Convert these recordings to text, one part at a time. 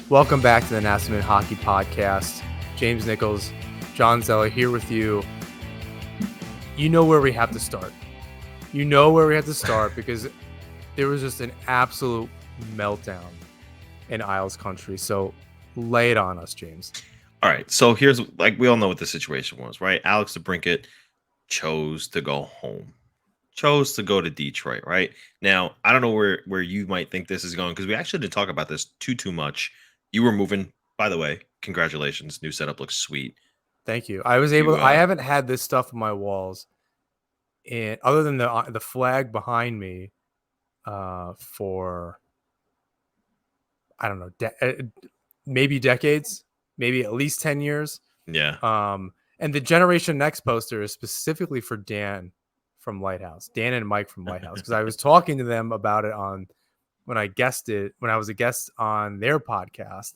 Welcome back to the Nassau Hockey Podcast. James Nichols, John Zeller here with you. You know where we have to start. Because there was just an absolute meltdown in Isles country. So lay it on us, James. All right. So here's, like, we all know what the situation was, right? Alex DeBrincat chose to go home, chose to go to Detroit, right? Now, I don't know where you might think this is going, because we actually didn't talk about this too much. You were moving, by the way. Congratulations. New setup looks sweet. Thank you. I haven't had this stuff on my walls, and other than the flag behind me, for I don't know, maybe decades, maybe at least 10 years. Yeah. And the Generation Next poster is specifically for Dan from Lighthouse, Dan and Mike from Lighthouse, because I was talking to them about it when I was a guest on their podcast,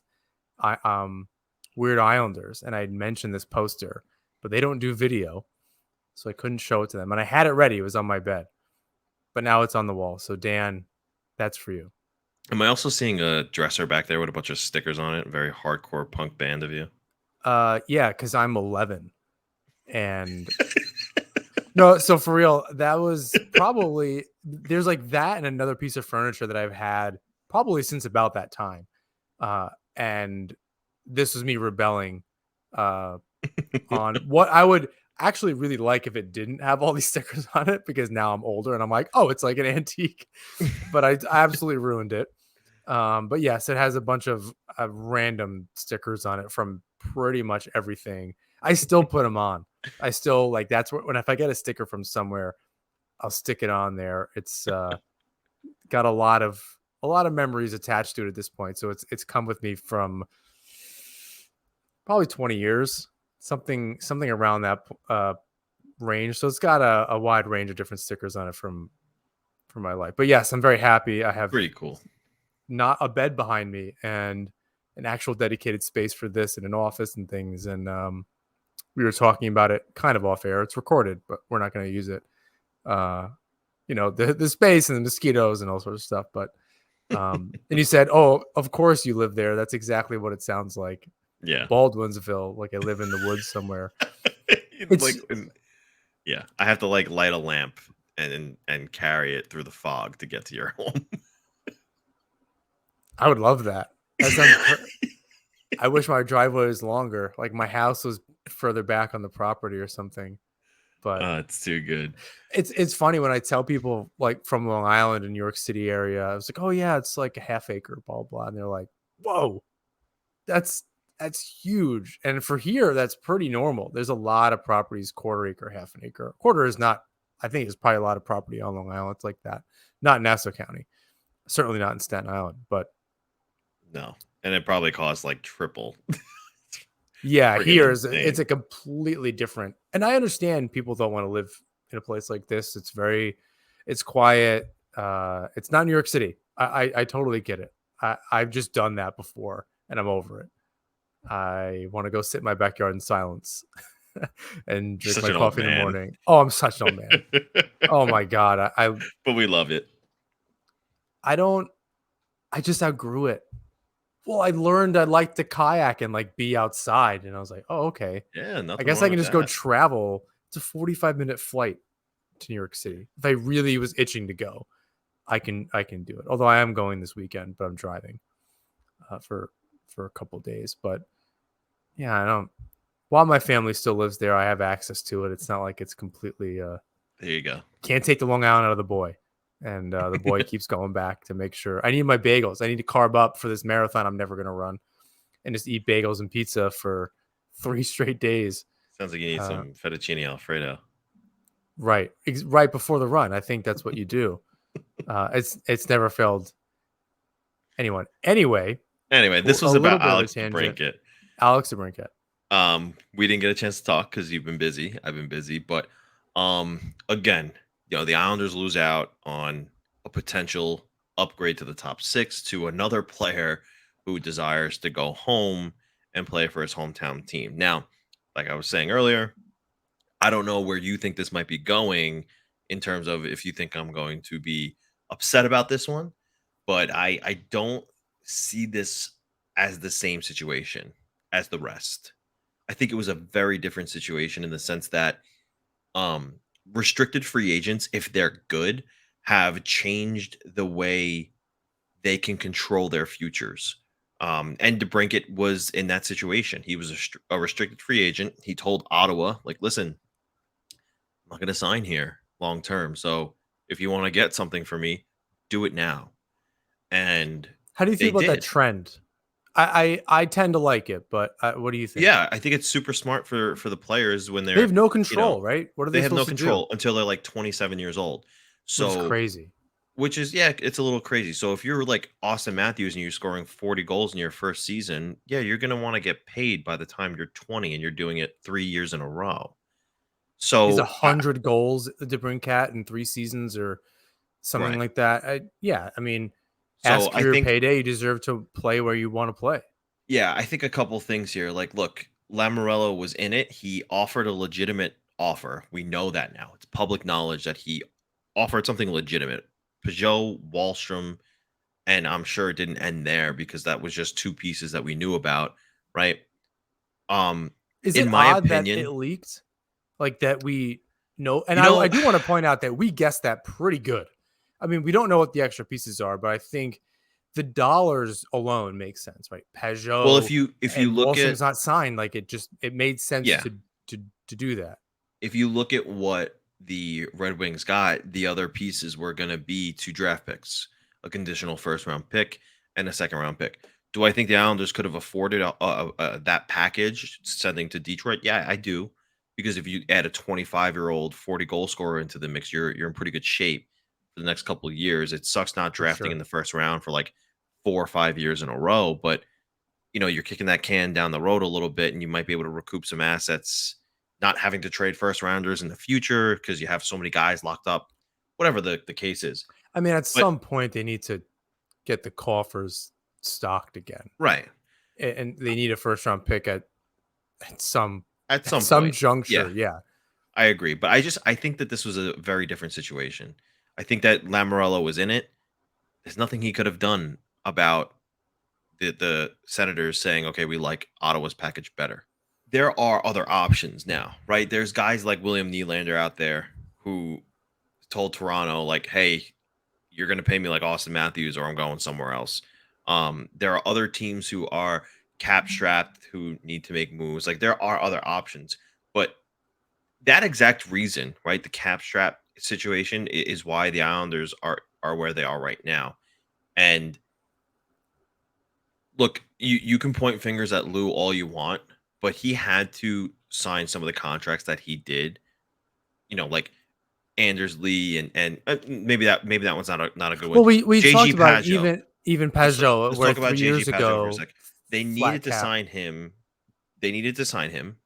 Weird Islanders, and I had mentioned this poster, but they don't do video, so I couldn't show it to them. And I had it ready; it was on my bed, but now it's on the wall. So Dan, that's for you. Am I also seeing a dresser back there with a bunch of stickers on it? Very hardcore punk band of you. Yeah, because I'm 11, and no, so for real, that was probably there's like that and another piece of furniture that I've had probably since about that time, and this was me rebelling on what I would actually really like if it didn't have all these stickers on it, because now I'm older and I'm like, oh, it's like an antique, but I absolutely ruined it. But yes, it has a bunch of random stickers on it from pretty much everything. I still put them on. I still like, that's when if I get a sticker from somewhere, I'll stick it on there. It's got a lot of memories attached to it at this point. So it's come with me from probably 20 years, something around that range. So it's got a wide range of different stickers on it from my life. But yes, I'm very happy. I have Pretty cool. Not a bed behind me and an actual dedicated space for this and an office and things. And we were talking about it kind of off air. It's recorded, but we're not going to use it. The space and the mosquitoes and all sorts of stuff. But and you said, "Oh, of course you live there." That's exactly what it sounds like. Yeah. Baldwinsville, like I live in the woods somewhere. Yeah, I have to like light a lamp and carry it through the fog to get to your home. I would love that. I wish my driveway was longer. Like my house was further back on the property or something. But it's too good. It's funny when I tell people like from Long Island and New York City area, I was like, oh yeah, it's like a half acre, blah blah. And they're like, whoa, that's huge. And for here, that's pretty normal. There's a lot of properties, quarter acre, half an acre. Quarter is not, I think there's probably a lot of property on Long Island. It's like that. Not in Nassau County. Certainly not in Staten Island, but no. And it probably costs like triple. Yeah, it's a completely different. And I understand people don't want to live in a place like this. It's quiet. It's not New York City. I totally get it. I've just done that before and I'm over it. I want to go sit in my backyard in silence and drink my coffee in the morning. Oh, I'm such an old man. Oh my God. But we love it. I just outgrew it. Well, I learned I like to kayak and like be outside, and I was like, "Oh, okay. Yeah, I guess I can just go travel." It's a 45-minute flight to New York City. If I really was itching to go, I can do it. Although I am going this weekend, but I'm driving for a couple of days. But yeah, I don't. While my family still lives there, I have access to it. It's not like it's completely. There you go. Can't take the Long Island out of the boy. And the boy keeps going back to make sure. I need my bagels. I need to carb up for this marathon I'm never going to run and just eat bagels and pizza for 3 straight days. Sounds like you need some fettuccine Alfredo. Right. Right before the run. I think that's what you do. It's never failed anyone. Anyway, this was about Alex DeBrincat. Alex DeBrincat. We didn't get a chance to talk because you've been busy. I've been busy. But again, the Islanders lose out on a potential upgrade to the top 6 to another player who desires to go home and play for his hometown team. Now, like I was saying earlier, I don't know where you think this might be going in terms of if you think I'm going to be upset about this one, but I don't see this as the same situation as the rest. I think it was a very different situation in the sense that um restricted free agents, if they're good, have changed the way they can control their futures. And DeBrincat was in that situation. He was a restricted free agent. He told Ottawa, like, listen, I'm not going to sign here long term. So if you want to get something for me, do it now. And How do you feel they about that did. trend? I tend to like it, but what do you think? Yeah, I think it's super smart for the players when They have they're, no you know, control, right? What are they they have no supposed to do? control until they're like 27 years old. Which is So, crazy. which is, yeah, it's a little crazy. So if you're like Austin Matthews and you're scoring 40 goals in your first season, yeah, you're going to want to get paid by the time you're 20 and you're doing it 3 years in a row. He's So, 100 goals, DeBrincat, in 3 seasons or something right. like that. Yeah, I mean, So ask I your think, payday. You deserve to play where you want to play. yeah, I think a couple things here. Like, look, Lamorello was in it. He offered a legitimate offer. We know that now. It's public knowledge that he offered something legitimate. Peugeot, Wallstrom, and I'm sure it didn't end there because that was just two pieces that we knew about, right? Um, Is it in my odd that it opinion, leaked? Like that we know, and you I know, do want to point out that we guessed that pretty good. I mean, we don't know what the extra pieces are, but I think the dollars alone makes sense, right? well, Peugeot if you and look Wallstrom's at, not signed. Like it made sense yeah, to do that. if you look at what the Red Wings got, the other pieces were going to be two draft picks, a conditional first round pick, and a second round pick. Do I think the Islanders could have afforded that package sending to Detroit? Yeah, I do. Because if you add a 25-year-old 40 goal scorer into the mix, you're in pretty good shape for the next couple of years. It sucks not For drafting in sure. the first round for like 4 or 5 years in a row, but you're kicking that can down the road a little bit and you might be able to recoup some assets, not having to trade first rounders in the future because you have so many guys locked up, whatever the case is. I mean, at But some point they need to get the coffers stocked again, right, and they need a first round pick at some at at some some point, yeah, juncture. Yeah, I agree. But I think that this was a very different situation. I think that Lamorello was in it. There's nothing he could have done about the Senators saying, okay, we like Ottawa's package better. There are other options now, right? There's guys like William Nylander out there who told Toronto, like, hey, you're going to pay me like Austin Matthews or I'm going somewhere else. There are other teams who are cap strapped who need to make moves. Like, there are other options. But that exact reason, right? The cap strap situation is why the Islanders are where they are right now. And look, you can point fingers at Lou all you want, but he had to sign some of the contracts that he did. Like Anders Lee and maybe that one's not a good one. well, we talked JG about it, Pageau. even Let's Peugeot, let's where talk about 3 years JG Pageau for a ago, sec. They flat needed to cap. sign him. They needed to sign him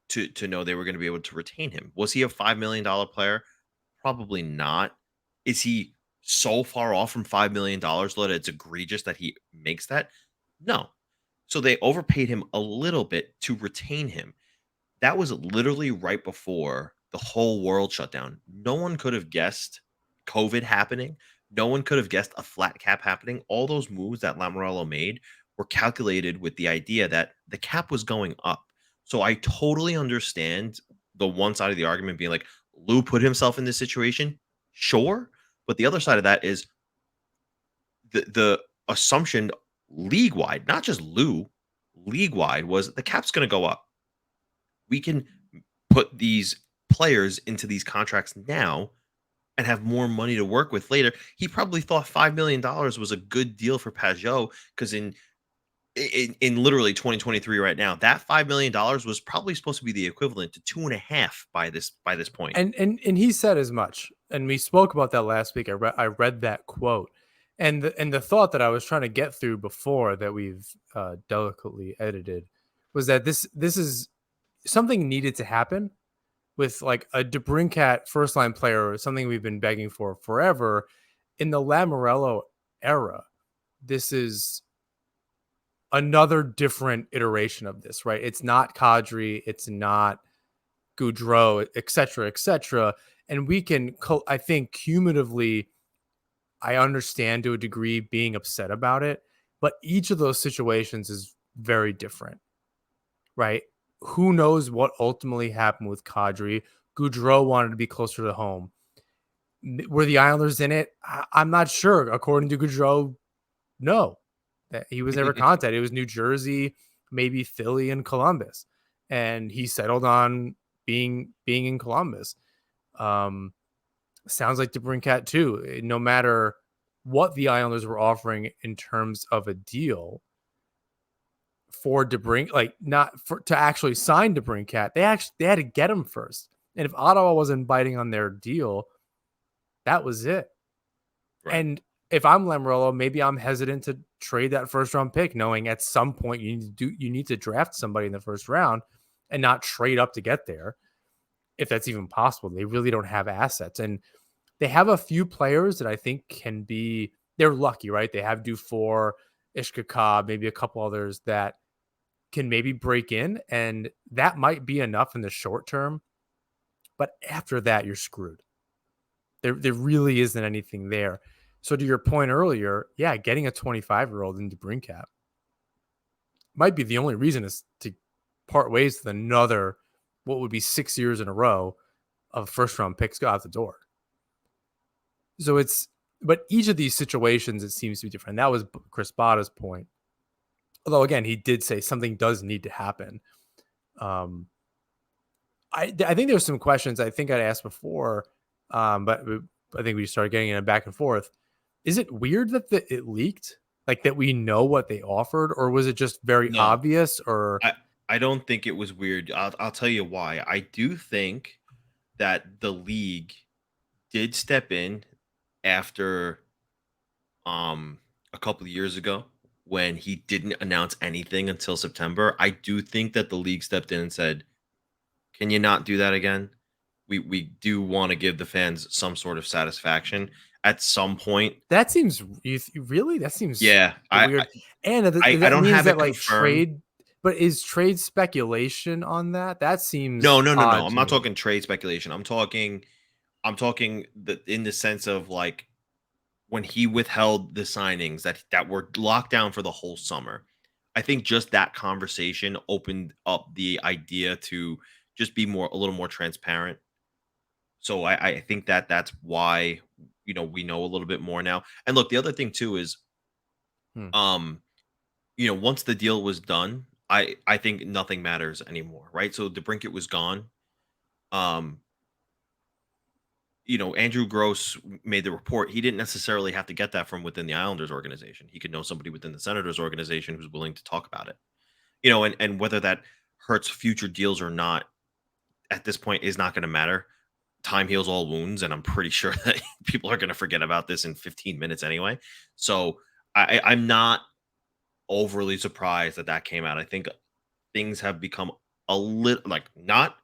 to know they were going to be able to retain him. Was he a $5 million player? Probably not. Is he so far off from $5 million that it's egregious that he makes that? No. So they overpaid him a little bit to retain him. That was literally right before the whole world shut down. No one could have guessed COVID happening. No one could have guessed a flat cap happening. All those moves that Lamorello made were calculated with the idea that the cap was going up. So I totally understand the one side of the argument being like, Lou put himself in this situation. Sure. But the other side of that is the assumption league wide, not just Lou, league wide was the cap's going to go up. We can put these players into these contracts now and have more money to work with later. He probably thought $5 million was a good deal for Pajot because in literally 2023 right now, that $5 million was probably supposed to be the equivalent to 2.5 by this point. And he said as much. And we spoke about that last week. I read that quote, and the thought that I was trying to get through before that we've delicately edited was that this is something needed to happen with like a DeBrincat first line player, something we've been begging for forever. In the Lamorello era, this is another different iteration of this, right? It's not Kadri, it's not Goudreau, et cetera, et cetera. And we can, I think, cumulatively, I understand to a degree being upset about it, But each of those situations is very different, right? Who knows what ultimately happened with Kadri? Goudreau wanted to be closer to home. Were the Islanders in it? I'm not sure. According to Goudreau, no. That he was never contacted. It was New Jersey, maybe Philly and Columbus, and he settled on being in Columbus. Sounds like DeBrincat too. No matter what the Islanders were offering in terms of a deal for DeBrincat, like not for to actually sign DeBrincat, they had to get him first. And if Ottawa wasn't biting on their deal, that was it. Right. And if I'm Lamoriello, maybe I'm hesitant to trade that first round pick, knowing at some point you need to draft somebody in the first round and not trade up to get there, if that's even possible. They really don't have assets, and they have a few players that I think can be. They're lucky, right? They have Dufour, Ishkakab, maybe a couple others that can maybe break in, and that might be enough in the short term. But after that, you're screwed. There really isn't anything there. So to your point earlier, yeah, getting a 25-year-old into DeBrincat might be the only reason is to part ways with another, what would be 6 years in a row of first-round picks go out the door. So but each of these situations, it seems to be different. That was Chris Botta's point. Although, again, he did say something does need to happen. I think there's some questions I think I'd asked before, but I think we started getting in a back and forth. Is it weird that it leaked? Like that we know what they offered, or was it just very No, obvious? Or I don't think it was weird. I'll tell you why. I do think that the league did step in after a couple of years ago when he didn't announce anything until September. I do think that the league stepped in and said, "Can you not do that again? We do want to give the fans some sort of satisfaction at some point." that seems really that seems Yeah, weird, and I that don't means have that it like confirmed. trade. But is trade speculation on that? That seems No, no, no, no. odd I'm to not me. talking trade speculation. I'm talking in the sense of like when he withheld the signings that were locked down for the whole summer. I think just that conversation opened up the idea to just be a little more transparent. So I think that that's why we know a little bit more now. And look, the other thing too is Hmm. um once the deal was done, I think nothing matters anymore, right? So DeBrincat was gone. Um Andrew Gross made the report. He didn't necessarily have to get that from within the Islanders organization. He could know somebody within the Senators organization who's willing to talk about it. And whether that hurts future deals or not at this point is not going to matter. Time heals all wounds, and I'm pretty sure that people are going to forget about this in 15 minutes anyway. So I'm not overly surprised that came out. I think things have become a little like not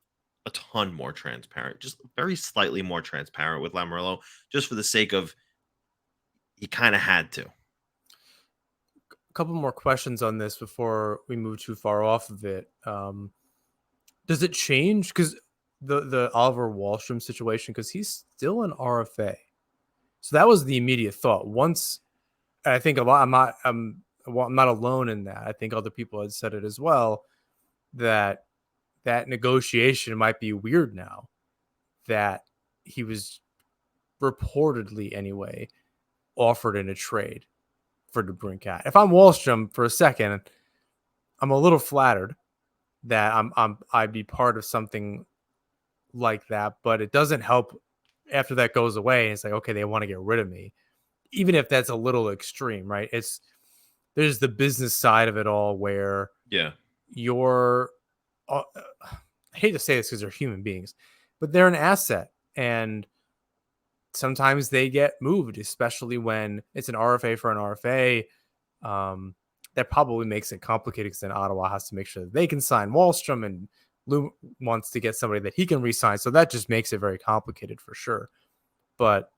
a ton more transparent, just very slightly more transparent with Lamoriello, just for the sake of he kind of had to. A couple more questions on this before we move too far off of it. Does it change because the Oliver Wahlstrom situation, because he's still an RFA? So that was the immediate thought. Once I think a lot, I'm not alone in that. I think other people had said it as well, that negotiation might be weird now, that he was reportedly anyway offered in a trade for DeBrincat. If I'm Wallstrom for a second, I'm a little flattered that I'd be part of something like that, but it doesn't help after that goes away. And it's like, okay, they want to get rid of me, even if that's a little extreme, right? There's the business side of it all where Yeah. you're, I hate to say this because they're human beings, but they're an asset, and sometimes they get moved, especially when it's an RFA for an RFA. That probably makes it complicated because then Ottawa has to make sure that they can sign Wallstrom, and Lou wants to get somebody that he can re-sign. So that just makes it very complicated for sure. But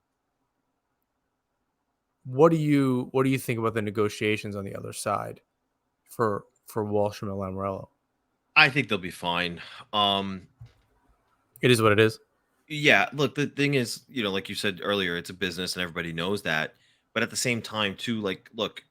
what do you think about the negotiations on the other side for Wallstrom and Lamoriello? I think they'll be fine. It is what it is. Yeah, look, the thing is, like you said earlier, it's a business and everybody knows that. But at the same time, too, like, look,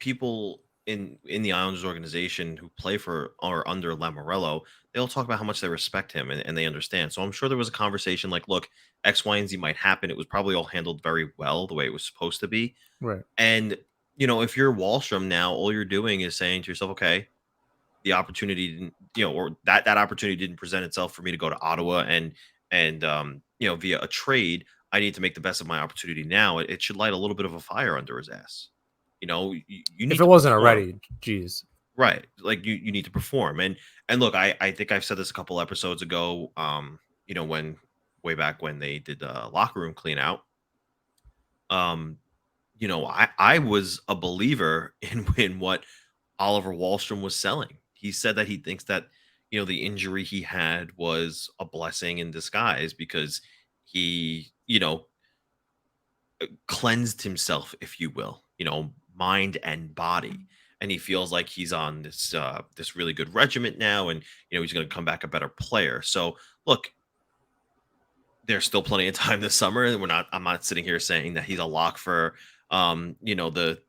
people in the Islanders organization who play for or under Lamoriello, they all talk about how much they respect him and they understand. So I'm sure there was a conversation like, look, X, Y, and Z might happen. It was probably all handled very well the way it was supposed to be. Right. And if you're Wallstrom now, all you're doing is saying to yourself, okay, the opportunity didn't, or that opportunity didn't present itself for me to go to Ottawa and via a trade. I need to make the best of my opportunity now. It should light a little bit of a fire under his ass. You If need it to wasn't perform. already, geez. Right. Like you need to perform. And look, I think I've said this a couple episodes ago. When way back when they did the locker room clean out. Um, I was a believer in what Oliver Wallstrom was selling. He said that he thinks that, the injury he had was a blessing in disguise because he, cleansed himself, if you will, mind and body. And he feels like he's on this really good regiment now, and he's going to come back a better player. So look, there's still plenty of time this summer, and I'm not sitting here saying that he's a lock for the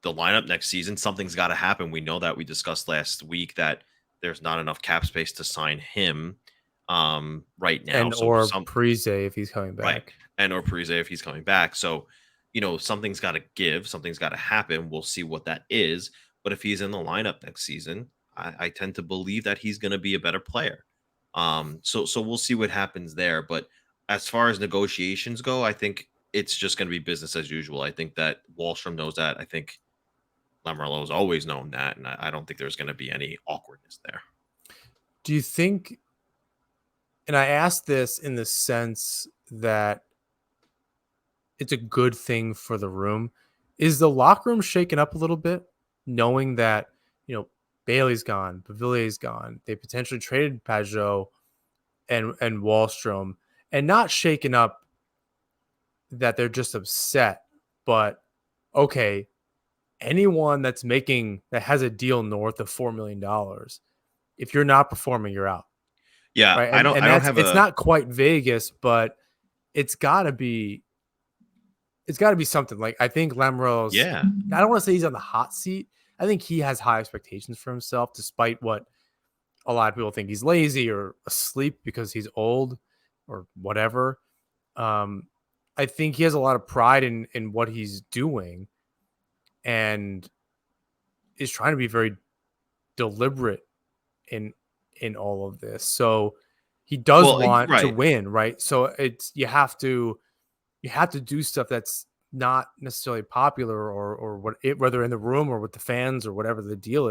lineup next season. Something's got to happen. We know that. We discussed last week that there's not enough cap space to sign him right now. And So or Prize if he's coming right. back. And or Parise if he's coming back. So, something's got to give, something's got to happen. We'll see what that is. But if he's in the lineup next season, I tend to believe that he's going to be a better player. So we'll see what happens there. But as far as negotiations go, I think it's just going to be business as usual. I think that Wallstrom knows that. I think Lamoriello has always known that, and I don't think there's going to be any awkwardness there. Do you think, and I ask this in the sense that it's a good thing for the room, is the locker room shaken up a little bit, knowing that, Bailey's gone, Pavillier's gone, they potentially traded Pajot and Wallstrom, and not shaken up that they're just upset, but okay, anyone that has a deal north of $4 million, if you're not performing, you're out. Yeah, Right. I don't have it's not quite Vegas, but it's gotta be something. Like, I think Lamoriello's, yeah. I don't want to say he's on the hot seat. I think he has high expectations for himself, despite what a lot of people think he's lazy or asleep because he's old or whatever. I think he has a lot of pride in what he's doing and is trying to be very deliberate in all of this. So he does Well, want to right. win, right? So it's you have to do stuff that's not necessarily popular or whether in the room or with the fans or whatever the deal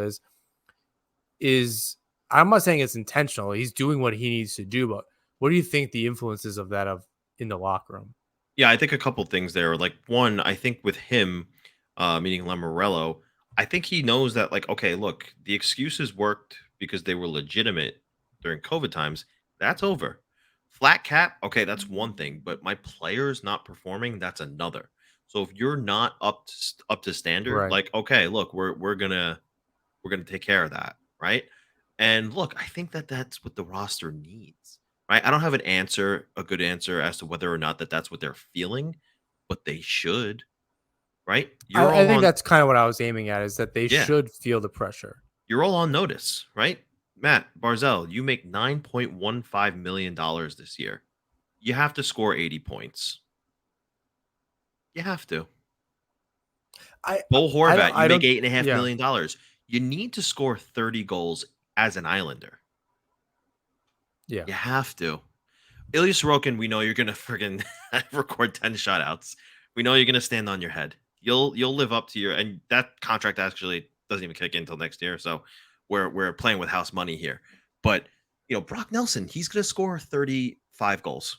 is I'm not saying it's intentional. He's doing what he needs to do, but what do you think the influences of that in the locker room? Yeah, I think a couple things there. Like one, I think with him, meaning Lamoriello, I think he knows that, like, okay, look, the excuses worked because they were legitimate during COVID times. That's over. Flat cap, okay, that's one thing, but my players not performing, that's another. So if you're not up to standard, Right. like, okay, look, we're gonna take care of that, right? And look, I think that that's what the roster needs, right? I don't have a good answer as to whether or not that's what they're feeling, but they should, right? You're I all think on, that's kind of what I was aiming at, is that they yeah, should feel the pressure. you're all on notice, right? Matt Barzell, you make $9.15 million this year. You have to score 80 points. You have to. I Bo Horvat, you I make don't eight and a half yeah. million dollars. You need to score 30 goals as an Islander. Yeah. You have to. Ilya Sorokin, we know you're gonna friggin' record 10 shutouts. We know you're gonna stand on your head. You'll live up to and that contract actually doesn't even kick in until next year. So we're playing with house money here. But Brock Nelson, he's gonna score 35 goals.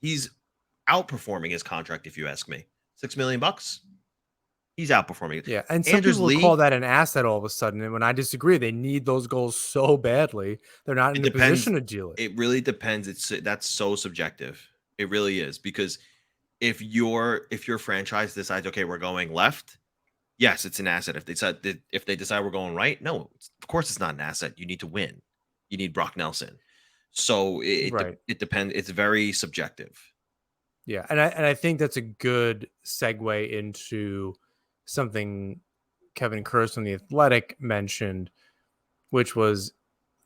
He's outperforming his contract, if you ask me. $6 million. He's outperforming it. Yeah, and some Anders people would call Lee, that an asset all of a sudden, and when I disagree, they need those goals so badly. They're not it in a depends. position to deal it. It really depends. That's so subjective. It really is, because if your franchise decides, okay, we're going left, yes, it's an asset. If they decide we're going right, no, of course it's not an asset. You need to win. You need Brock Nelson. So Right. it depends. It's very subjective. Yeah, and I think that's a good segue into something Kevin Kurz from The Athletic mentioned, which was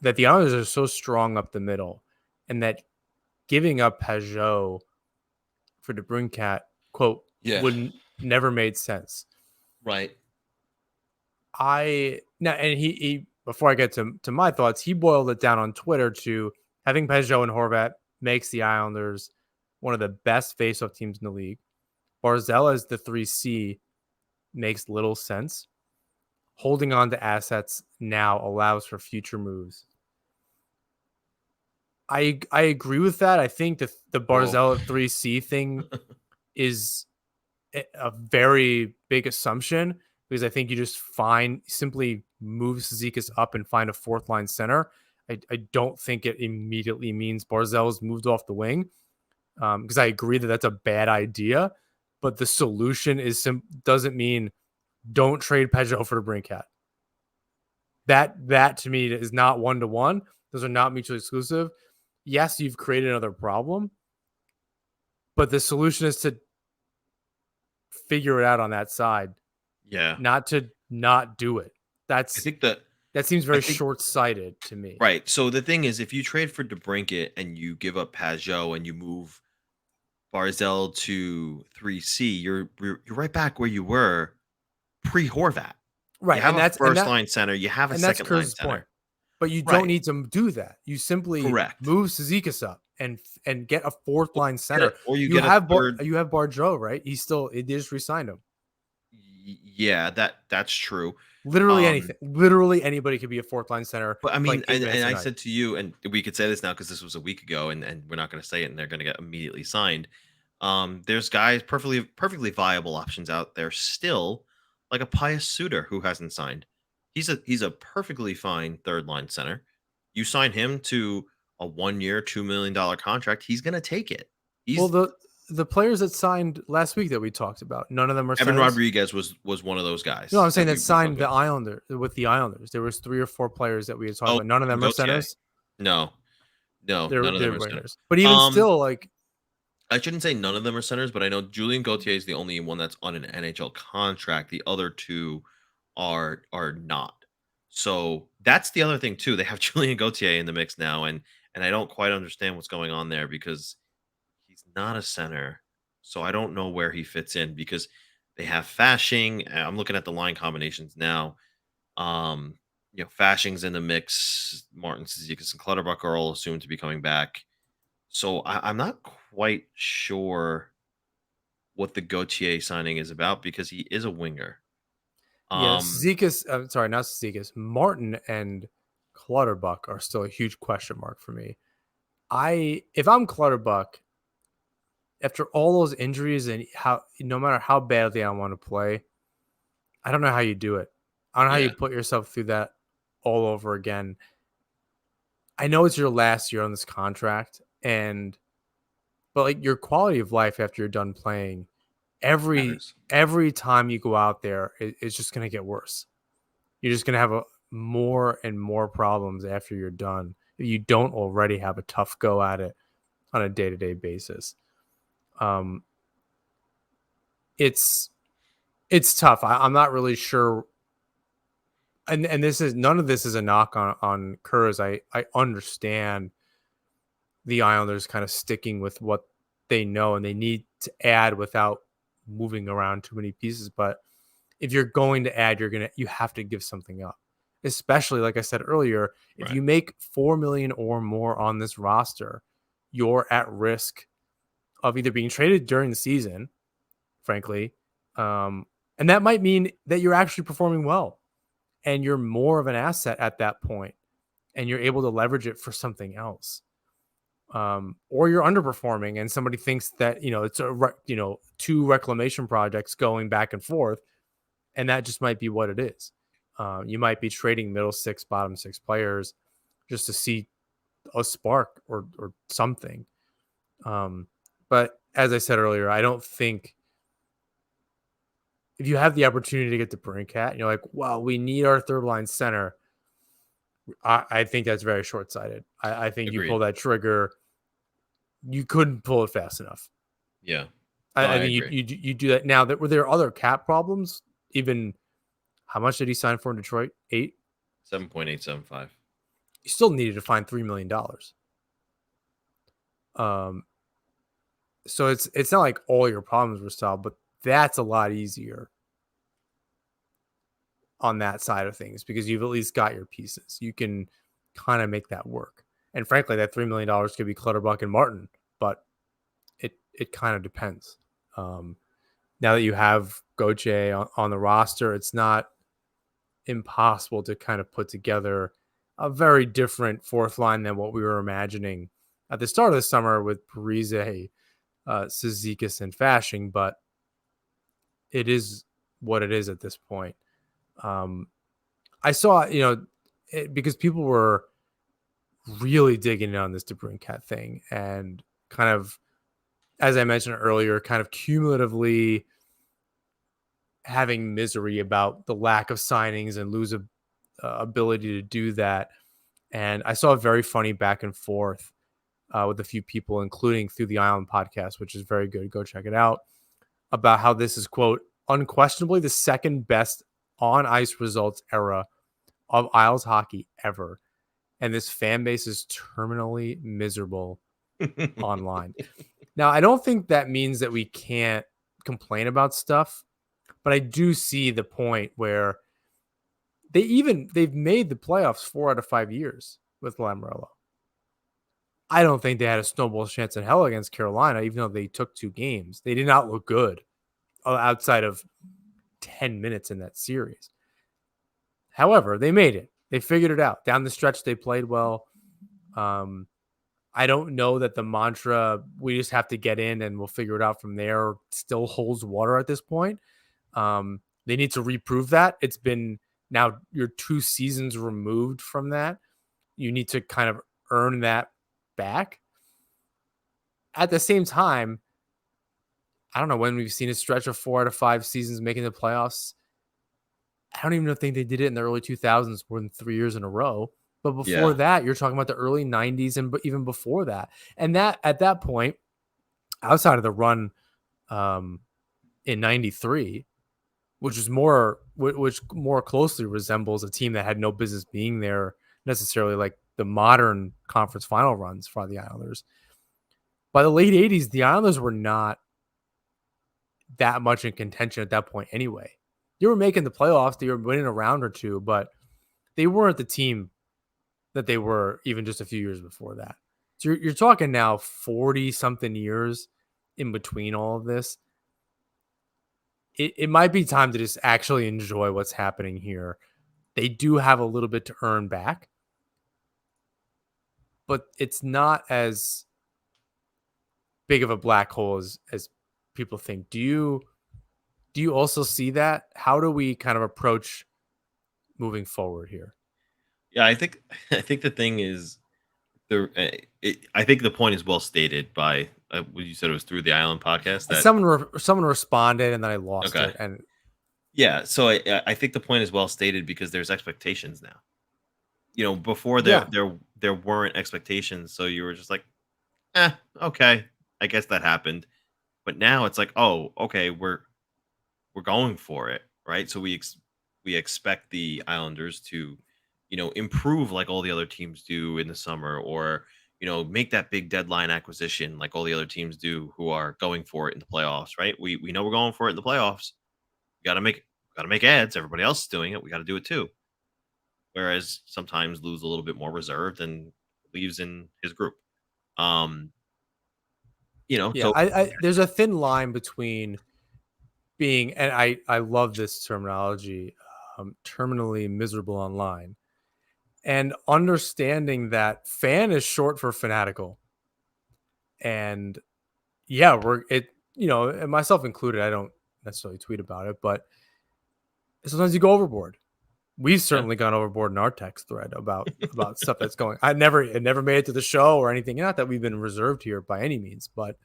that the Islanders are so strong up the middle and that giving up Pajot for DeBrincat, quote, Yeah. wouldn't never made sense. Right. And he before I get to my thoughts, he boiled it down on Twitter to having Pajot and Horvat makes the Islanders one of the best faceoff teams in the league. Barzal as the 3C makes little sense. Holding on to assets now allows for future moves. I agree with that. I think the Barzal 3C thing is a very big assumption because I think you just simply move Zizekas up and find a fourth line center. I don't think it immediately means Barzal's moved off the wing because I agree that that's a bad idea, but the solution doesn't mean don't trade Peugeot for the Brincat. That to me is not one-to-one. Those are not mutually exclusive. Yes, you've created another problem, but the solution is to figure it out on that side. Yeah. Not to not do it. I think that seems very short-sighted to me. Right. So the thing is, if you trade for DeBrincat and you give up Pajot and you move Barzal to 3C, you're right back where you were pre-Horvat. Right. You have a first line center. You have a second line center. Point. But you don't need to do that. You simply move Zizekas up and get a fourth line center. Or you have Barzal, right? They just re-signed him. Yeah, that's true. Literally anything. Literally anybody could be a fourth line center. But I mean, and I said to you, and we could say this now because this was a week ago, and we're not going to say it, and they're going to get immediately signed. There's guys perfectly viable options out there still, like a Pius Suter who hasn't signed. He's a perfectly fine third line center. You sign him to a 1 year, $2 million contract, he's going to take it. The players that signed last week that we talked about, none of them are Evan Rodriguez was one of those guys. No, I'm saying that signed the Islanders. There was 3 or 4 players that we had talked about. None of them are centers. No, none of them are centers. But even still, like, I shouldn't say none of them are centers, but I know Julien Gauthier is the only one that's on an NHL contract. The other 2 are not. So that's the other thing too. They have Julien Gauthier in the mix now, and I don't quite understand what's going on there because he's not a center. So I don't know where he fits in because they have Fashing. I'm looking at the line combinations now. Fashing's in the mix. Martin Cizikas and Clutterbuck are all assumed to be coming back. So I'm not quite sure what the Gauthier signing is about because he is a winger. Zizekas, not Zizekas. Martin and Clutterbuck are still a huge question mark for me. If I'm Clutterbuck, after all those injuries and no matter how badly I want to play, I don't know how you do it. I don't know how you put yourself through that all over again. I know it's your last year on this contract, but like your quality of life after you're done playing, every time you go out there, it's just going to get worse. You're just going to have more and more problems after you're done. If you don't already have a tough go at it on a day-to-day basis. It's tough. I'm not really sure. And none of this is a knock on Kurz. I understand the Islanders kind of sticking with what they know and they need to add without moving around too many pieces. But if you're going to add, you have to give something up. Especially, like I said earlier, if you make $4 million or more on this roster, you're at risk of either being traded during the season, frankly, and that might mean that you're actually performing well and you're more of an asset at that point and you're able to leverage it for something else. Or you're underperforming and somebody thinks that, it's 2 reclamation projects going back and forth, and that just might be what it is. You might be trading middle 6, bottom 6 players just to see a spark or something. But as I said earlier, I don't think if you have the opportunity to get to DeBrincat and you're like, well, we need our third line center, I think that's very short-sighted. I think you pull that trigger, you couldn't pull it fast enough. Yeah. I think you do that. Now, were there other cap problems, even How much did he sign for in Detroit? 8? 7.875. He still needed to find $3 million. So it's not like all your problems were solved, but that's a lot easier on that side of things because you've at least got your pieces. You can kind of make that work. And frankly, that $3 million could be Clutterbuck and Martin, but it kind of depends. Now that you have Gauthier on the roster, it's not impossible to kind of put together a very different fourth line than what we were imagining at the start of the summer with Parise, Cizikas, and Fashing, but it is what it is at this point. I saw, because people were really digging in on this DeBrincat thing and kind of, as I mentioned earlier, kind of cumulatively having misery about the lack of signings and lose ability to do that. And I saw a very funny back and forth with a few people, including Through the Island podcast, which is very good. Go check it out, about how this is, quote, unquestionably the second best on ice results era of Isles hockey ever. And this fan base is terminally miserable online. Now, I don't think that means that we can't complain about stuff, but I do see the point where they've made the playoffs 4 out of 5 years with Lamoriello. I don't think they had a snowball's chance in hell against Carolina, even though they took 2 games. They did not look good outside of 10 minutes in that series. However, they made it. They figured it out. Down the stretch, they played well. I don't know that the mantra, we just have to get in and we'll figure it out from there, still holds water at this point. They need to reprove that. It's been now you're 2 seasons removed from that. You need to kind of earn that back. At the same time, I don't know when we've seen a stretch of 4 out of 5 seasons making the playoffs. I don't even think they did it in the early 2000s more than 3 years in a row. But before that, you're talking about the early 90s and even before that. And that at that point, outside of the run in 93, which more closely resembles a team that had no business being there necessarily, like the modern conference final runs for the Islanders. By the late 80s, the Islanders were not that much in contention at that point anyway. They were making the playoffs. They were winning a round or two, but they weren't the team that they were even just a few years before that. So you're talking now 40-something years in between all of this. It might be time to just actually enjoy what's happening here. They do have a little bit to earn back, but it's not as big of a black hole as people think. Do you also see that? How do we kind of approach moving forward here? Yeah, I think the thing is I think the point is well stated by what you said. It was Through the Island podcast that someone responded and then I lost it. And yeah, so I think the point is well stated because there's expectations now. Before there weren't expectations, so you were just like, okay, I guess that happened. But now it's like, oh, okay, we're going for it, right? So we expect the Islanders to, improve like all the other teams do in the summer, or make that big deadline acquisition like all the other teams do who are going for it in the playoffs, right? We know we're going for it in the playoffs. We got to make ads. Everybody else is doing it. We got to do it too. Whereas sometimes Lou's a little bit more reserved and leaves in his group. So there's a thin line between being, and I love this terminology, terminally miserable online, and understanding that fan is short for fanatical. And and myself included, I don't necessarily tweet about it, but sometimes you go overboard. We've certainly gone overboard in our text thread about stuff that's going. It never made it to the show or anything. Not that we've been reserved here by any means, but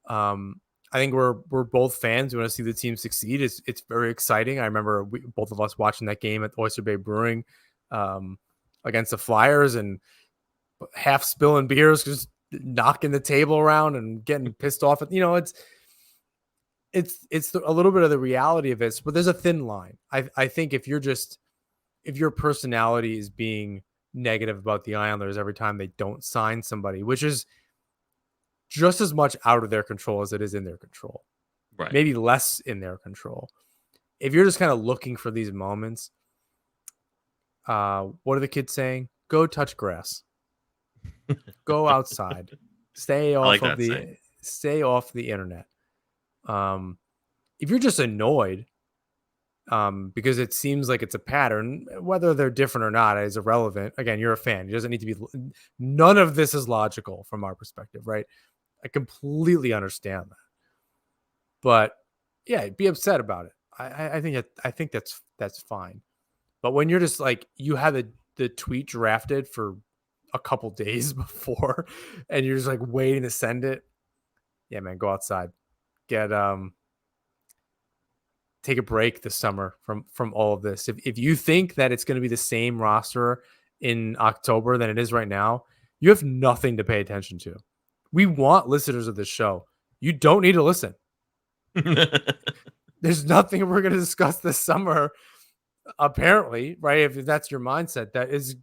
I think we're both fans. We want to see the team succeed. It's very exciting. I remember both of us watching that game at Oyster Bay Brewing against the Flyers and half spilling beers, just knocking the table around and getting pissed off. It's a little bit of the reality of it, but there's a thin line. I think if your personality is being negative about the Islanders every time they don't sign somebody, which is just as much out of their control as it is in their control, Right. maybe less in their control. If you're just kind of looking for these moments, what are the kids saying? Go touch grass. Go outside. Stay I off like of that saying. the internet. If you're just annoyed, because it seems like it's a pattern, whether they're different or not is irrelevant. Again, you're a fan. It doesn't need to be. None of this is logical from our perspective, right? I completely understand that, but yeah, be upset about it. I think that's fine. But when you're just like you have the tweet drafted for a couple days before, and you're just like waiting to send it, yeah, man, go outside, get take a break this summer from all of this. If you think that it's going to be the same roster in October than it is right now, you have nothing to pay attention to. We want listeners of this show. You don't need to listen. There's nothing we're going to discuss this summer, apparently, right? If that's your mindset, that is,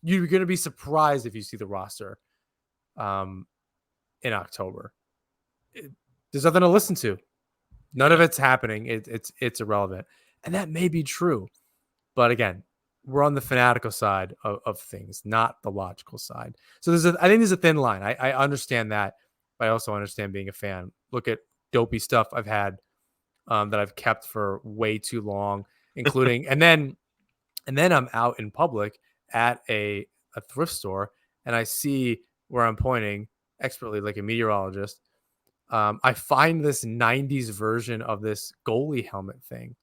you're going to be surprised if you see the roster in October. There's nothing to listen to. None of it's happening. It's irrelevant, and that may be true. But again, we're on the fanatical side of things, not the logical side. So I think there's a thin line. I understand that, but I also understand being a fan. Look at dopey stuff I've had that I've kept for way too long, including and then I'm out in public at a thrift store and I see where I'm pointing expertly like a meteorologist. I find this 90s version of this goalie helmet thing,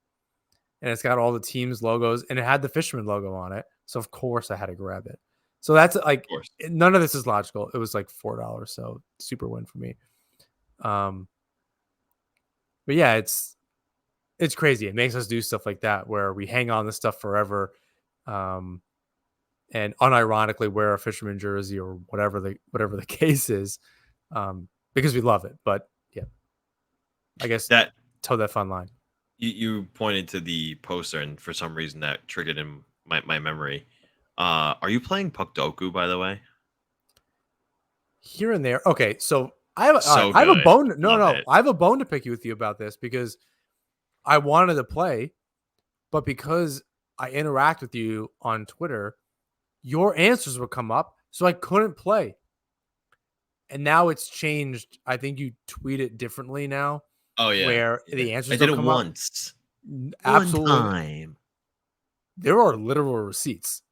and it's got all the team's logos and it had the Fisherman logo on it. So of course I had to grab it. So that's like, Of course. none of this is logical. It was like $4. So super win for me. But yeah, it's crazy. It makes us do stuff like that where we hang on to stuff forever. And unironically wear a Fisherman jersey or whatever the case is, because we love it. But yeah, I guess That toe that fun line. you pointed to the poster, and for some reason that triggered in my memory. Are you playing Puckdoku, by the way? Here and there. Okay, so I have So I have a good. bone. No, Love no, it. I have a bone to pick with you about this because I wanted to play, but because I interact with you on Twitter, your answers would come up, so I couldn't play. And now it's changed. I think you tweet it differently now, Oh yeah, where yeah. the I answers did don't it come up. once. One Absolutely, time. there are literal receipts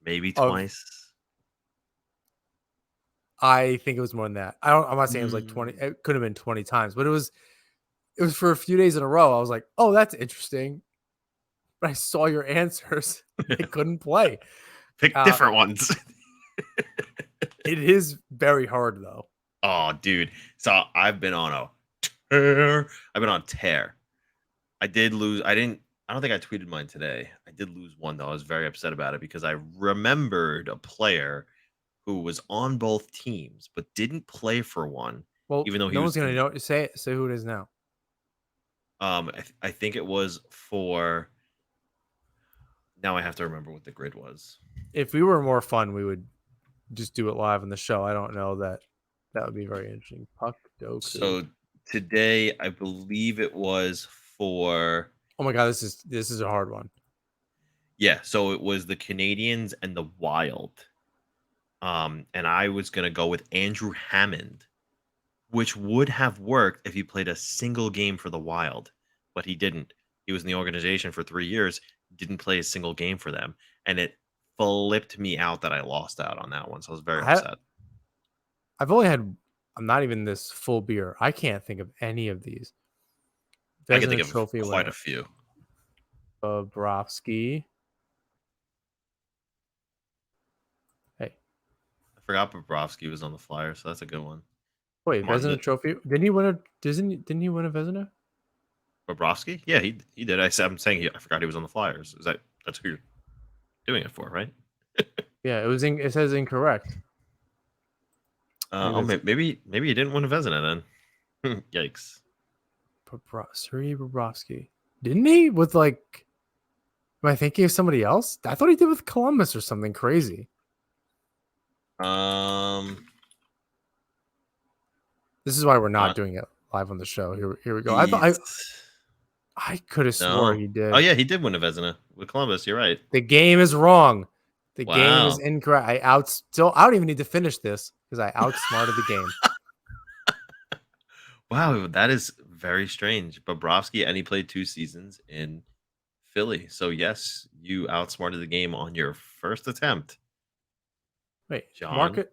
Maybe of. twice. I think it was more than that. I'm not saying it was like 20. Mm. It could have been 20 times, but it was for a few days in a row. I was like, oh, that's interesting. But I saw your answers. I couldn't play. Pick Uh, different ones. it is very hard though. Oh, dude. So I've been on a tear. I've been on a tear. I did lose. I don't think I tweeted mine today. I did lose one though. I was very upset about it because I remembered a player who was on both teams but didn't play for one, Well, even though he no one's was gonna in. know. Say who it is now. I think it was for. Now I have to remember what the grid was. If we were more fun, we would just do it live on the show. I don't know that would be very interesting. Puck Doku. So today, I believe it was for. Oh my god, this is a hard one. Yeah, so it was the Canadians and the Wild. And I was gonna go with Andrew Hammond, which would have worked if he played a single game for the Wild, but he didn't. He was in the organization for 3 years, didn't play a single game for them, and it flipped me out that I lost out on that one. So I was very I upset. I've only had. I'm not even this full beer. I can't think of any of these. I can think Vezina of Trophy quite a winner. few. Bobrovsky. Hey, I forgot Bobrovsky was on the Flyers, so that's a good one. wait, Martin Vezina Trophy. Didn't he win a? Didn't he win a Vezina? Bobrovsky? Yeah, he did. I'm saying I forgot he was on the Flyers. That's who you're doing it for, right? Yeah, it says incorrect. Maybe he didn't win a Vezina then. Yikes. Sergei Bobrovsky. Didn't he with like? Am I thinking of somebody else? I thought he did with Columbus or something crazy. This is why we're not doing it live on the show. Here we go. I could have swore he did. Oh yeah, he did win a Vezina with Columbus. You're right. The game is wrong. The game is Wow. incorrect. I don't even need to finish this because I outsmarted the game. Wow, that is very strange. Bobrovsky, and he played 2 seasons in Philly. So yes, you outsmarted the game on your first attempt. Wait, John. Market.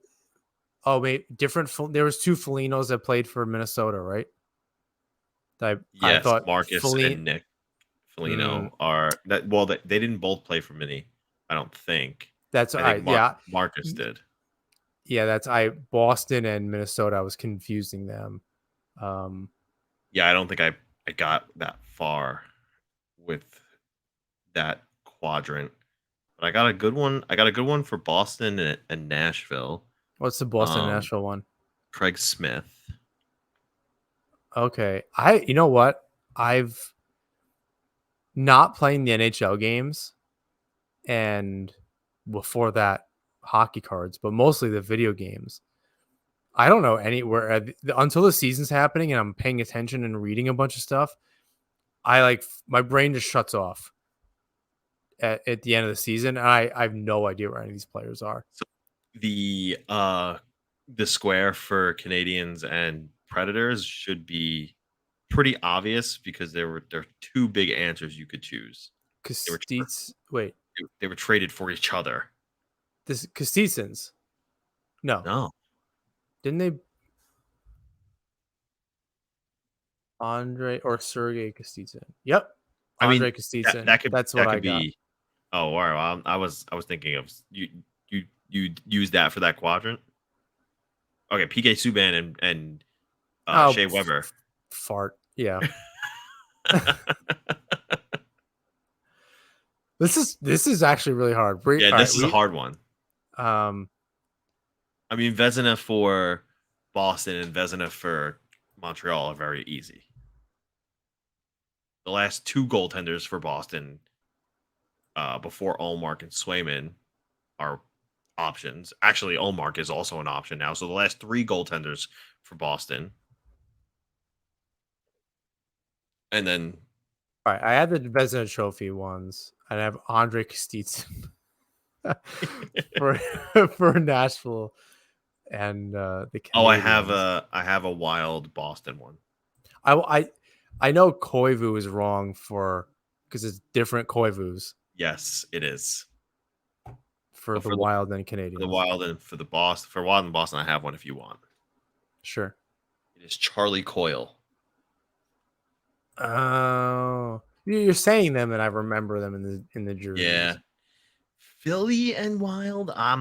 Oh wait, different. There was 2 Folignos that played for Minnesota, right? I thought Marcus and Nick Foligno are that. Well, they didn't both play for Mini. I don't think. That's I think yeah. Marcus did. Yeah, that's Boston and Minnesota. I was confusing them. Yeah, I don't think I got that far with that quadrant, but I got a good one. I got a good one for Boston and Nashville. What's the Boston and Nashville one? Craig Smith. Okay, you know what? I've not playing the NHL games, and before that, hockey cards, but mostly the video games. I don't know anywhere until the season's happening and I'm paying attention and reading a bunch of stuff. My brain just shuts off at the end of the season. And I have no idea where any of these players are. So the square for Canadians and Predators should be pretty obvious because there are 2 big answers you could choose. They were traded for each other. This Kostitsins. No. Didn't they? Andre or Sergei Kostitsin. Yep. Andre Kostitsin. That's what I got. Oh, wow. I was thinking of you use that for that quadrant. Okay, PK Subban and Shea Weber. Fart. Yeah. This is actually really hard. This is a hard one. I mean, Vezina for Boston and Vezina for Montreal are very easy. The last 2 goaltenders for Boston, before Ullmark and Swayman, are options. Actually, Ullmark is also an option now. So the last 3 goaltenders for Boston. And then... All right, I had the Vezina Trophy ones. And I have Andre Kostitsin for Nashville. And the Canadians. I have a wild Boston one. I know Koivu is wrong because it's different Koivus. Yes, it is. For the Wild and Canadians. The Wild and for the Boston. For Wild and Boston, I have one if you want. Sure. It is Charlie Coyle. Oh, you're saying them, and I remember them in the jerseys. Yeah. Philly and Wild. I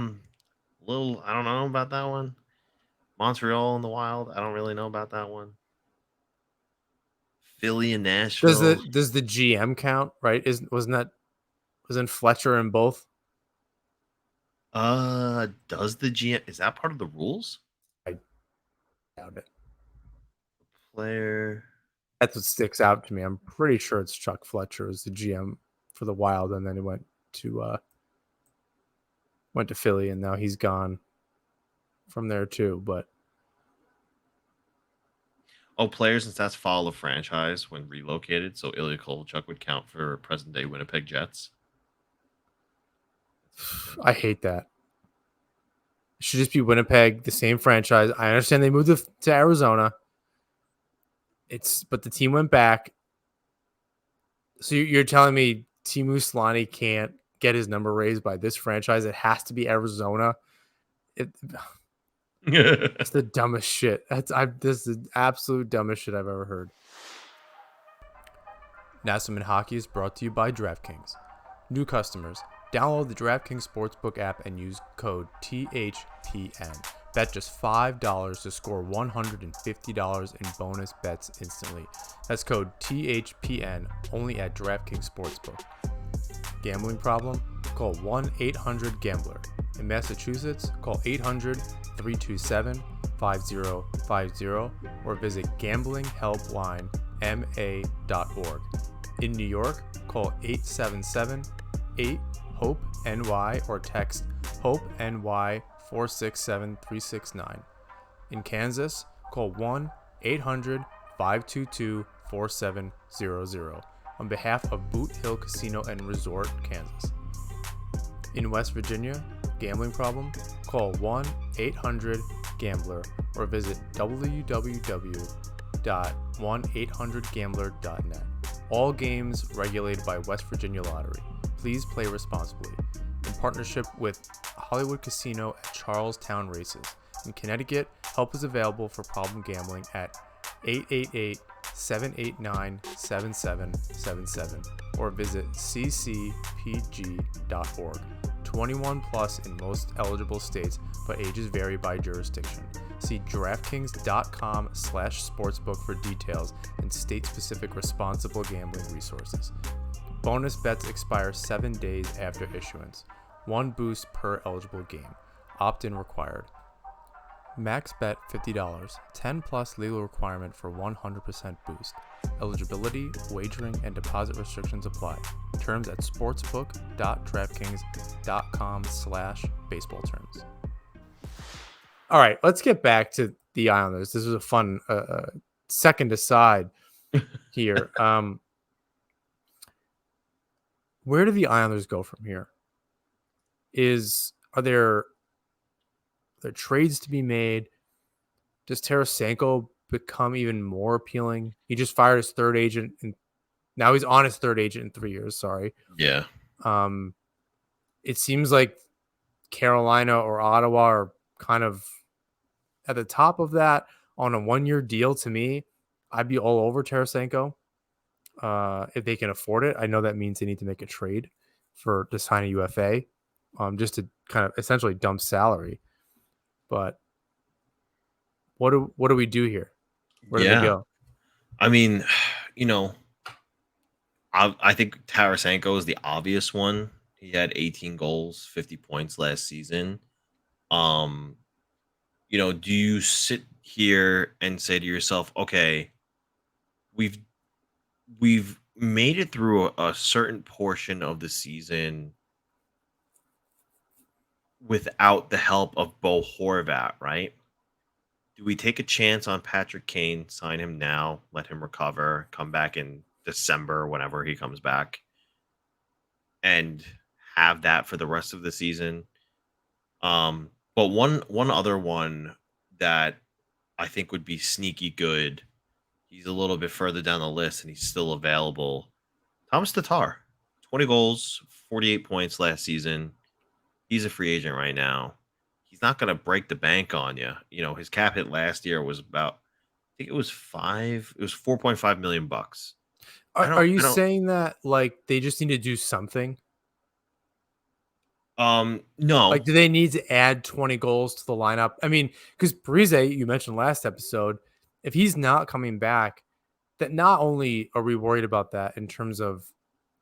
don't know about that one. Montreal and the Wild. I don't really know about that one. Philly and Nashville. Does the GM count? Right? Wasn't Fletcher in both? Does the GM, is that part of the rules? I doubt it. Player. That's what sticks out to me. I'm pretty sure it's Chuck Fletcher as the GM for the Wild, and then he went to Philly, and now he's gone from there too. But players and stats follow the franchise when relocated. So Ilya Kovalchuk would count for present day Winnipeg Jets. I hate that. It should just be Winnipeg, the same franchise. I understand they moved to Arizona. But the team went back. So you're telling me Teemu Selanne can't get his number raised by this franchise? It has to be Arizona. It's the dumbest shit. This is the absolute dumbest shit I've ever heard. Nassim Hockey is brought to you by DraftKings. New customers, download the DraftKings Sportsbook app and use code THPN. Bet just $5 to score $150 in bonus bets instantly. That's code THPN only at DraftKings Sportsbook. Gambling problem? Call 1-800-GAMBLER. In Massachusetts, call 800-327-5050 or visit gamblinghelpline.com. In New York, call 877-8-HOPE-NY or text HOPE-NY 467-369. In Kansas, call 1-800-522-4700 on behalf of Boot Hill Casino and Resort, Kansas. In West Virginia, gambling problem? Call 1-800-GAMBLER or visit www.1800gambler.net. All games regulated by West Virginia Lottery. Please play responsibly. In partnership with Hollywood Casino at Charlestown Races. In Connecticut, help is available for problem gambling at 888-789-7777 or visit ccpg.org. 21 plus in most eligible states, but ages vary by jurisdiction. See draftkings.com/sportsbook for details and state-specific responsible gambling resources. Bonus bets expire 7 days after issuance. 1 boost per eligible game. Opt-in required. Max bet $50. 10 plus legal requirement for 100% boost. Eligibility, wagering, and deposit restrictions apply. Terms at sportsbook.draftkings.com/baseball terms. All right, let's get back to the Islanders. This was a fun second aside here. Where do the Islanders go from here? Are there trades to be made? Does Tarasenko become even more appealing? He just fired his third agent, and now he's on his third agent in 3 years. Sorry. Yeah. It seems like Carolina or Ottawa are kind of at the top of that on a 1-year deal. To me, I'd be all over Tarasenko if they can afford it. I know that means they need to make a trade to sign a UFA, just to kind of essentially dump salary. But what do we do here? Where do they go? I mean, I think Tarasenko is the obvious one. He had 18 goals, 50 points last season. Do you sit here and say to yourself, okay, we've made it through a certain portion of the season without the help of Bo Horvat, right? Do we take a chance on Patrick Kane, sign him now, let him recover, come back in December, whenever he comes back, and have that for the rest of the season? But one other one that I think would be sneaky good, he's a little bit further down the list and he's still available. Thomas Tatar, 20 goals, 48 points last season. He's a free agent right now. He's not going to break the bank on you. His cap hit last year was about, I think it was 4.5 million bucks. Are you saying that like they just need to do something? No. Like, do they need to add 20 goals to the lineup? I mean, because Parise, you mentioned last episode, if he's not coming back, that not only are we worried about that in terms of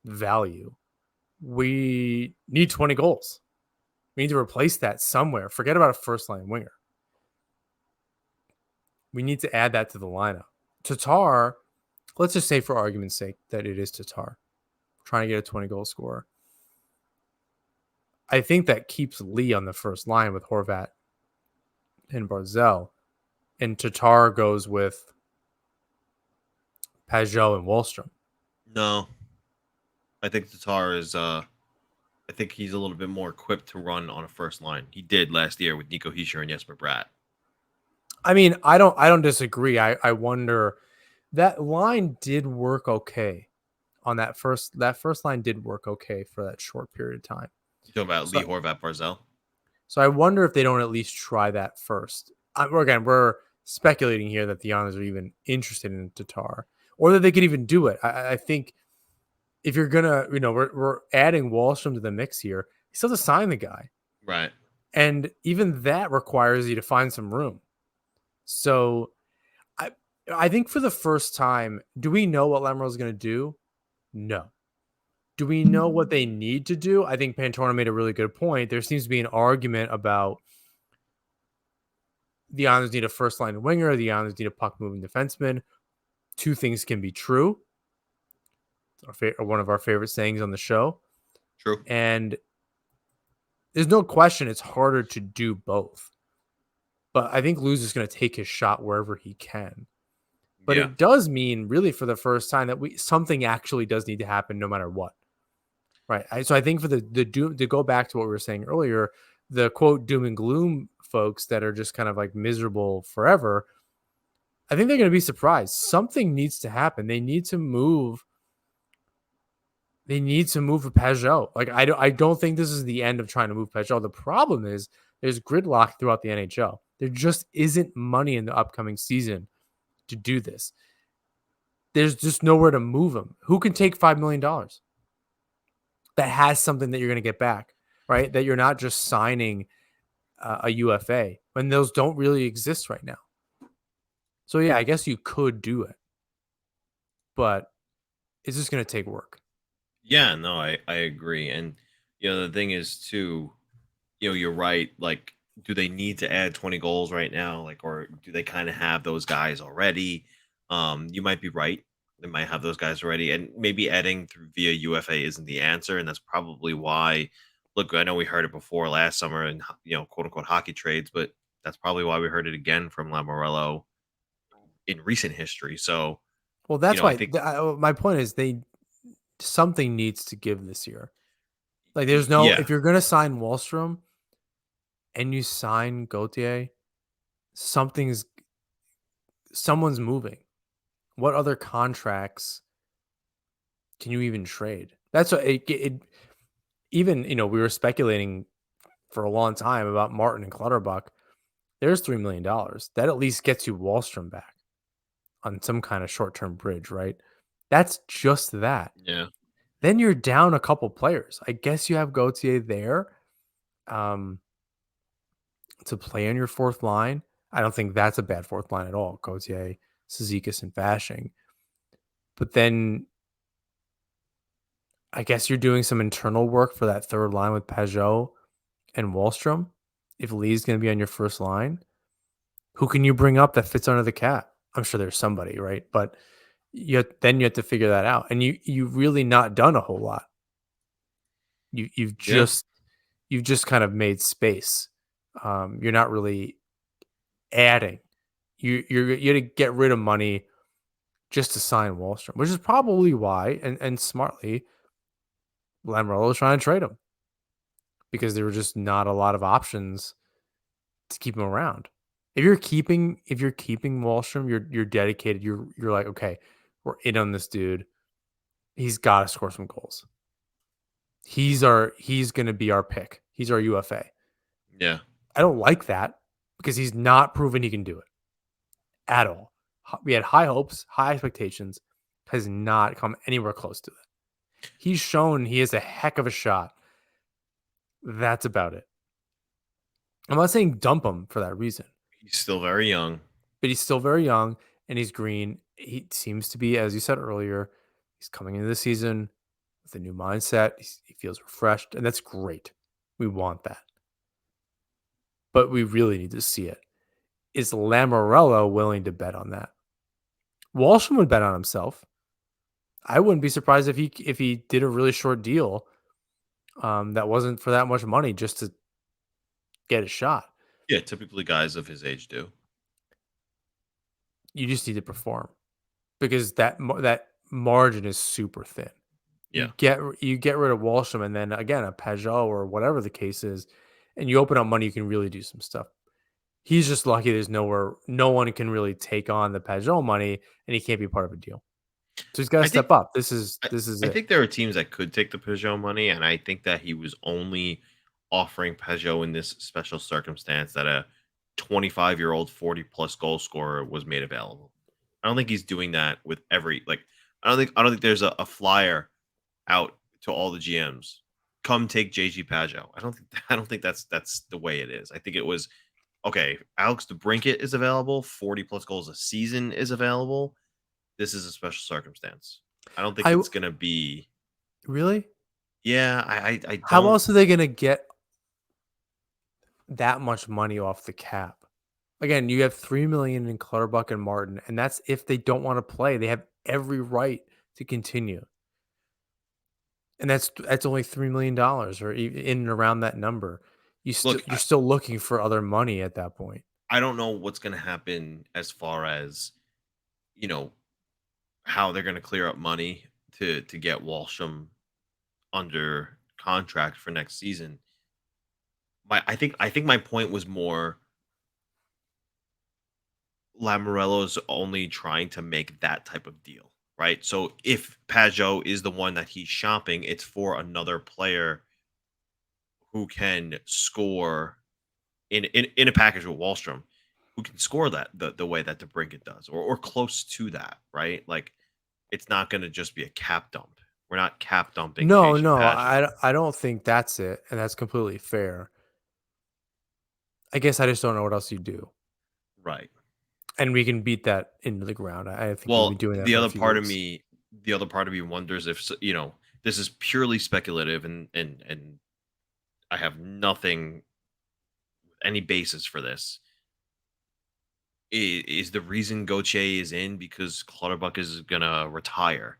value, we need 20 goals. We need to replace that somewhere. Forget about a first-line winger. We need to add that to the lineup. Tatar, let's just say for argument's sake that it is Tatar trying to get a 20-goal scorer. I think that keeps Lee on the first line with Horvat and Barzal. And Tatar goes with Pajot and Wallstrom. No. I think Tatar is I think he's a little bit more equipped to run on a first line. He did last year with Nico Hischier and Jesper Bratt. I mean, I don't disagree. I wonder, that line did work okay on that first line did work okay for that short period of time. You talking about Lee, Horvat, Barzal? So I wonder if they don't at least try that first. Again, we're speculating here that the Islanders are even interested in Tatar, or that they could even do it. I think if you're gonna, we're adding Wallstrom to the mix here, you still have to sign the guy, right? And even that requires you to find some room. So I think for the first time, do we know what Lemmerl is going to do? No. Do we know what they need to do? I think Pantorno made a really good point. There seems to be an argument about the Islanders need a first-line winger, the Islanders need a puck-moving defenseman. two things can be true. One of our favorite sayings on the show. True. And there's no question it's harder to do both. But I think Luz is going to take his shot wherever he can. But Yeah. it does mean, really, for the first time, that something actually does need to happen no matter what. Right. So I think for the doom, to go back to what we were saying earlier, the quote doom and gloom folks that are just kind of like miserable forever, I think they're going to be surprised. Something needs to happen. They need to move. They need to move a Peugeot. Like I don't think this is the end of trying to move Peugeot. The problem is there's gridlock throughout the NHL. There just isn't money in the upcoming season to do this. There's just nowhere to move them. Who can take $5 million that has something that you're going to get back, right? That you're not just signing a UFA when those don't really exist right now. So yeah, I guess you could do it, but it's just going to take work. Yeah, no, I agree. And the thing is too, you're right. Like, do they need to add 20 goals right now? Like, or do they kind of have those guys already? You might be right. They might have those guys already, and maybe adding through via UFA isn't the answer, and that's probably why. Look, I know we heard it before last summer, and quote unquote hockey trades, but that's probably why we heard it again from Lamoriello in recent history. So, Well, that's I why think, my point is something needs to give this year. Like there's no, yeah, if you're going to sign Wallstrom and you sign Gauthier, someone's moving. What other contracts can you even trade? That's what even, we were speculating for a long time about Martin and Clutterbuck. There's $3 million. That at least gets you Wallstrom back on some kind of short-term bridge, right? That's just that. yeah, Then you're down a couple players. I guess you have Gauthier there um, to play on your fourth line. I don't think that's a bad fourth line at all. Gauthier, Cizikas, and Fashing. But then I guess you're doing some internal work for that third line with Peugeot and Wallstrom. If Lee's going to be on your first line, who can you bring up that fits under the cap? I'm sure there's somebody, right? But then you have to figure that out, and you've really not done a whole lot. You've yeah. just kind of made space. You're not really adding. You had to get rid of money just to sign Wallstrom, which is probably why, and smartly, Lamoriello was trying to trade him because there were just not a lot of options to keep him around. If you're keeping Wallstrom, you're dedicated. You're like, okay, we're in on this dude. He's got to score some goals. He's going to be our pick. He's our UFA. Yeah. I don't like that because he's not proven he can do it at all. We had high hopes, high expectations, has not come anywhere close to it. He's shown he has a heck of a shot. That's about it. I'm not saying dump him for that reason, He's still very young. but he's still very young and he's green. He seems to be, as you said earlier, he's coming into the season with a new mindset. He feels refreshed, and that's great. We want that. But we really need to see it. Is Lamoriello willing to bet on that? Walsham would bet on himself. I wouldn't be surprised if he did a really short deal that wasn't for that much money just to get a shot. Yeah, typically guys of his age do. You just need to perform because that margin is super thin. Yeah. You get rid of Walsham and then again a Peugeot or whatever the case is, and you open up money. You can really do some stuff. He's just lucky there's no one can really take on the Peugeot money, and he can't be part of a deal. So he's got to I think step up. This is I it. think there are teams that could take the Peugeot money, and I think that he was only offering Peugeot in this special circumstance that a 25-year-old 40-plus goal scorer was made available. I don't think he's doing that with every like. I don't think there's a flyer out to all the GMs. Come take JG Peugeot. I don't think that's the way it is. I think it was okay. Alex DeBrincat is available. 40-plus goals a season is available. This is a special circumstance. I don't think I it's gonna be. really. Yeah, I How don't. else are they going to get that much money off the cap? Again, you have 3 million in Clutterbuck and Martin, and that's if they don't want to play. They have every right to continue. And that's only $3 million or in and around that number. Look, You're still looking for other money at that point. I don't know what's going to happen as far as, you know, how they're going to clear up money to get Walsham under contract for next season. I think my point was more Lamorello's only trying to make that type of deal, right? So if Pajot is the one that he's shopping, it's for another player who can score in a package with Wallstrom, who can score that the way that DeBrincat does, or close to that, right? Like it's not going to just be a cap dump. We're not cap dumping No, JJ no, Pajot, I don't think that's it, and that's completely fair. I guess I just don't know what else you do. right? And we can beat that into the ground. I think we've been Well, doing that for a few weeks. the other part of me wonders if this is purely speculative, and I have nothing, any basis for this. Is the reason Gauthier is in because Clutterbuck is gonna retire?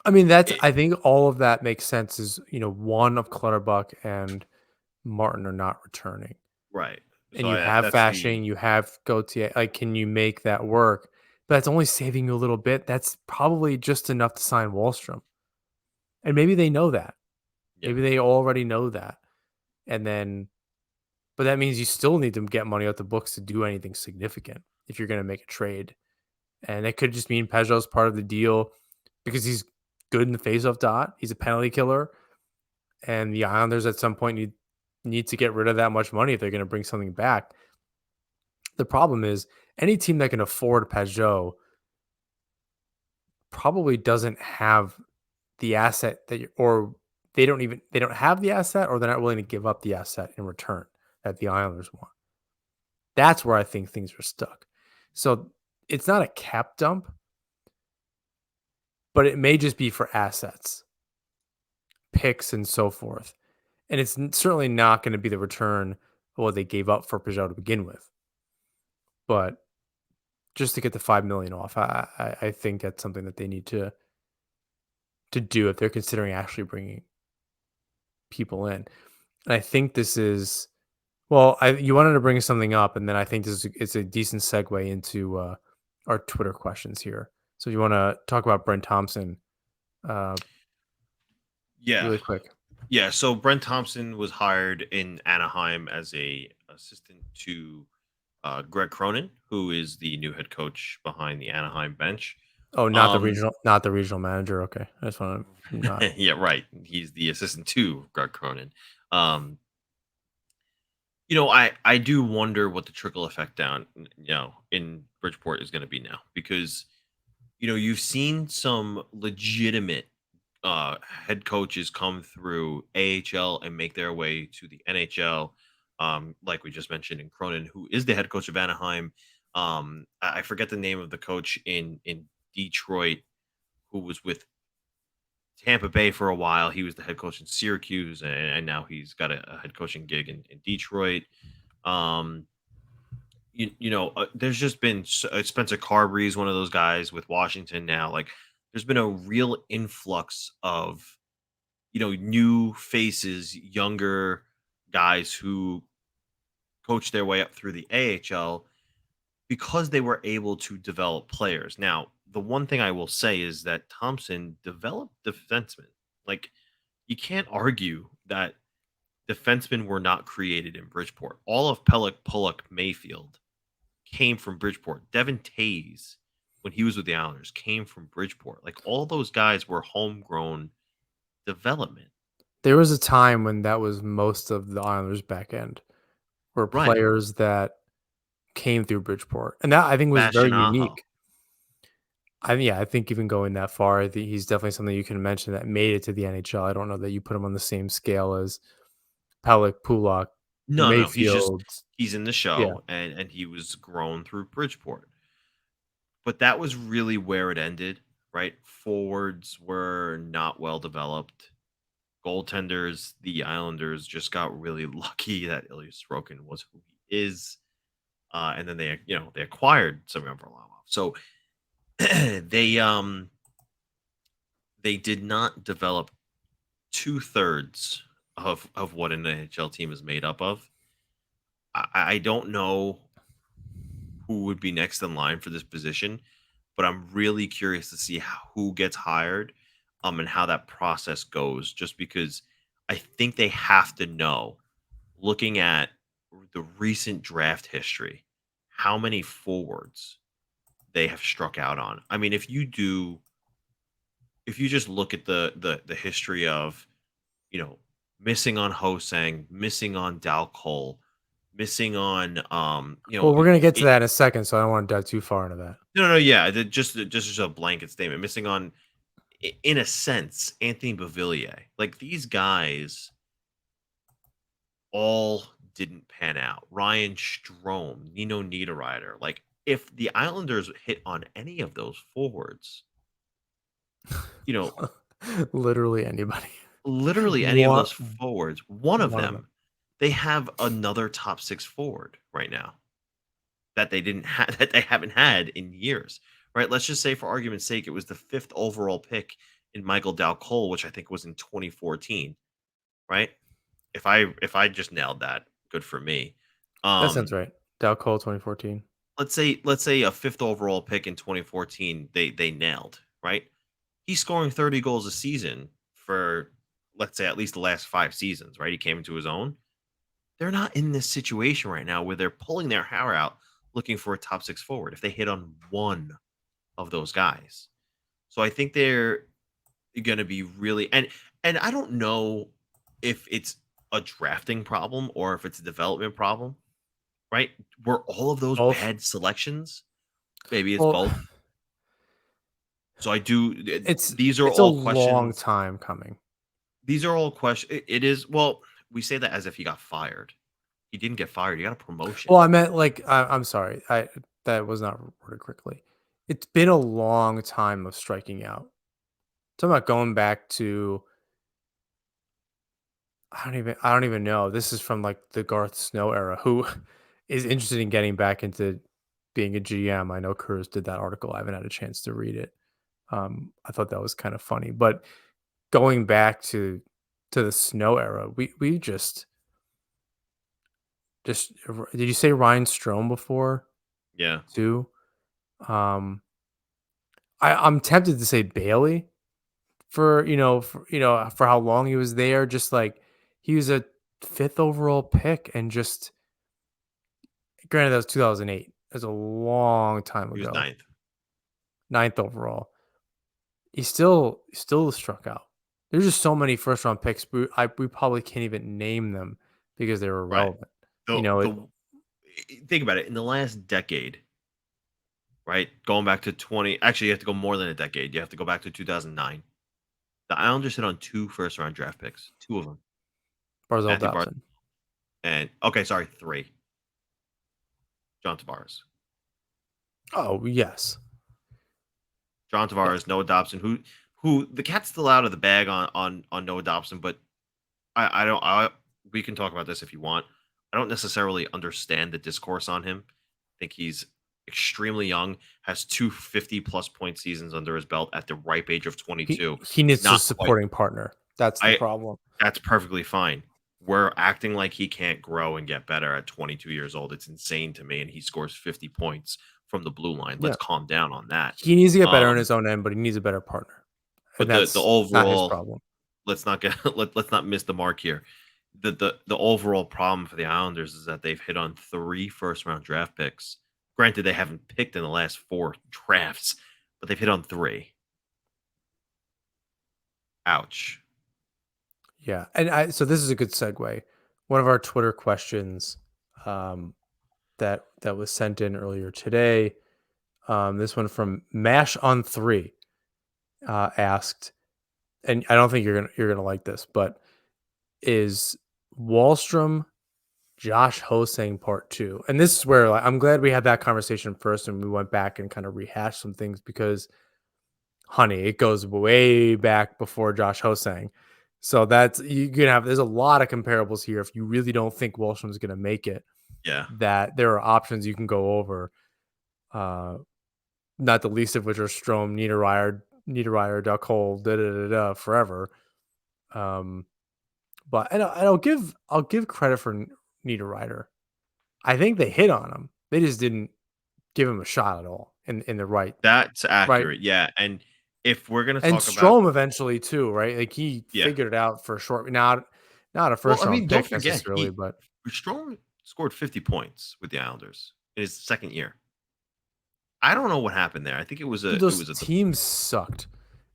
I mean, that's It, I think all of that makes sense is, one of Clutterbuck and Martin are not returning. right. And So you I have that's the Fashing, you have Gautier. Like, can you make that work? But that's only saving you a little bit. That's probably just enough to sign Wallstrom. And maybe they know that. yeah. Maybe they already know that. And then, but that means you still need to get money out the books to do anything significant if you're going to make a trade. And it could just mean Peugeot's part of the deal because he's good in the faceoff dot. He's a penalty killer. And the Islanders at some point need to get rid of that much money if they're going to bring something back. The problem is any team that can afford Peugeot probably doesn't have the asset or they don't have the asset, or they're not willing to give up the asset in return that the Islanders want. That's where I think things are stuck. So it's not a cap dump, but it may just be for assets, picks, and so forth. And it's certainly not going to be the return of what they gave up for Peugeot to begin with. But just to get the 5 million off, I think that's something that they need to do if they're considering actually bringing people in. And I think this is well, you wanted to bring something up, and then I think it's a decent segue into our Twitter questions here. So you want to talk about Brent Thompson uh, Yeah. really quick? Yeah, so Brent Thompson was hired in Anaheim as a assistant to Greg Cronin, who is the new head coach behind the Anaheim bench. Oh, Um, not the regional manager. Okay, I just want to not. yeah, right. He's the assistant to Greg Cronin. Um, I do wonder what the trickle effect down, in Bridgeport is going to be now, because you've seen some legitimate head coaches come through AHL and make their way to the NHL. Like we just mentioned in Cronin, who is the head coach of Anaheim. I forget the name of the coach in Detroit who was with Tampa Bay for a while. He was the head coach in Syracuse, and now he's got a head coaching gig in Detroit. Um, there's just been Spencer Carberry is one of those guys with Washington now. Like, there's been a real influx of new faces, younger guys who coach their way up through the AHL because they were able to develop players. Now, the one thing I will say is that Thompson developed defensemen. Like, you can't argue that defensemen were not created in Bridgeport. All of Pellick, Pullock, Mayfield came from Bridgeport. Devin Tays, when he was with the Islanders, came from Bridgeport. Like, all those guys were homegrown development. There was a time when that was most of the Islanders' back end were Right. players that came through Bridgeport, and that I think was very Sebastian Aho. unique. I think even going that far, I think he's definitely something you can mention that made it to the NHL. I don't know that you put him on the same scale as Pellick, Pulak, No, Mayfield. he's in the Yeah, show, and he was grown through Bridgeport. But that was really where it ended, right? Forwards were not well developed. Goaltenders, the Islanders just got really lucky that Ilya Sorokin was who he is. and then they acquired Semyon Varlamov. So they they did not develop 2/3 of what an NHL team is made up of. I don't know who would be next in line for this position, but I'm really curious to see who gets hired, and how that process goes. Just because I think they have to know, looking at the recent draft history, how many forwards they have struck out on. I mean, if you just look at the history of, missing on Hosang, missing on Dal Cole, missing on Well, we're gonna get to that in a second, so I don't want to dive too far into that. no, yeah, just a blanket statement. Missing on, in a sense, Anthony Beauvillier. Like, these guys all didn't pan out. Ryan Strome, Nino Niederreiter. Like, if the Islanders hit on any of those forwards, you know, Literally anybody. literally any of One those forwards, one of one of them. them, they have another top six forward right now that they didn't have that they haven't had in years. Right? Let's just say, for argument's sake, it was the fifth overall pick in Michael Dal Cole, which I think was in 2014. Right? If I just nailed that, good for me. That sounds Um, right. Dow Cole 2014. let's say a fifth overall pick in 2014, they nailed, right? He's scoring 30 goals a season for, let's say, at least the last 5 seasons, right? He came into his own. They're not in this situation right now where they're pulling their hair out looking for a top six forward if they hit on one of those guys. So I think they're going to be really, and I don't know if it's a drafting problem or if it's a development problem, right? Were all of those Both. bad selections? Maybe it's Well, both. So I do. it's These are it's a all long questions. time coming. These are all questions. It is, well. We say that as if he got fired. He didn't get fired. He got a promotion. Well, I meant like I'm sorry. That was not worded correctly. It's been a long time of striking out. Talking about going back to I don't even know. This is from like the Garth Snow era, who is interested in getting back into being a GM. I know Kurz did that article. I haven't had a chance to read it. I thought that was kind of funny. But going back to the Snow era, we just did you say Ryan Strome before Yeah. too? Um, I'm tempted to say Bailey for how long he was there. Just like he was a fifth overall pick, and just granted that was 2008. That's a long time He was ago. ninth. Ninth overall. He still struck out. There's just so many first round picks. We probably can't even name them because they're Right. irrelevant. You The know it. the Think about it. In the last decade, right? Going back to 20. Actually, you have to go more than a decade. You have to go back to 2009. The Islanders hit on 2 first round draft picks. 2 of them. Barzell Matthew Bar Dobson. and, okay, sorry, 3. John Tavares. Oh yes. John Yeah. Tavares, Noah Dobson, who the cat's still out of the bag on Noah Dobson, but I don't we can talk about this if you want. I don't necessarily understand the discourse on him. I think he's extremely young, has 250 plus point seasons under his belt at the ripe age of He 22. he needs a Not quite. supporting partner. That's the I problem. That's perfectly fine. We're acting like he can't grow and get better at 22 years old. It's insane to me, and he scores 50 points from the blue line. Yeah. Let's calm down on that. He needs to get better on Um, his own end, but he needs a better partner. And but the that's not his overall, problem. let's not get let's not miss the mark here. The overall problem for the Islanders is that they've hit on 3 first round draft picks. Granted, they haven't picked in the last 4 drafts, but they've hit on 3. Ouch. Yeah. So this is a good segue. One of our Twitter questions um, that was sent in earlier today. This one from Mash on 3 asked, and I don't think you're gonna like this, but is Wallstrom Josh Hosang part 2? And this is where, like, I'm glad we had that conversation first and we went back and kind of rehashed some things because, honey, it goes way back before Josh Hosang. So that's you can have. There's a lot of comparables here if you really don't think Wallstrom's going to make it. Yeah. that there are options you can go over. Uh, Not the least of which are Strom, Niederreiter, Duck Hole, da da da da forever. Um, but I'll give credit for Niederreiter. I think they hit on him. They just didn't give him a shot at all in the That's right. accurate. Yeah, and if we're gonna And talk about Strom eventually too, right? Like he yeah. figured it out for a short, not a Well, first I round mean, don't pick forget necessarily, he but Strong scored 50 points with the Islanders in his second year. I don't know what happened there. I think dude, it those was a teams sucked.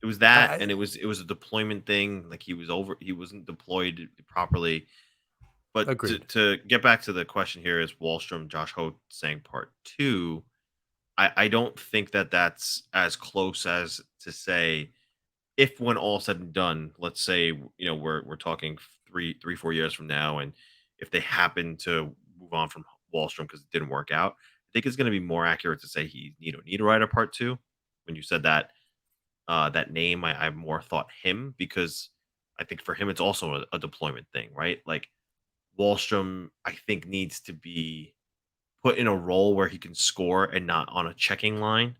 it was that, I and it was a deployment thing. Like he wasn't deployed properly. But agreed. to get back to the question here, is Wallstrom, Josh Hote saying part two? I don't think that that's as close as to say if when all said and done, let's say we're talking 4 years from now, and if they happen to move on from Wallstrom because it didn't work out, I think it's going to be more accurate to say he need to write a part two. When you said that that name, I more thought him because I think for him it's also a deployment thing, right? Like Wallstrom, I think needs to be put in a role where he can score and not on a checking line.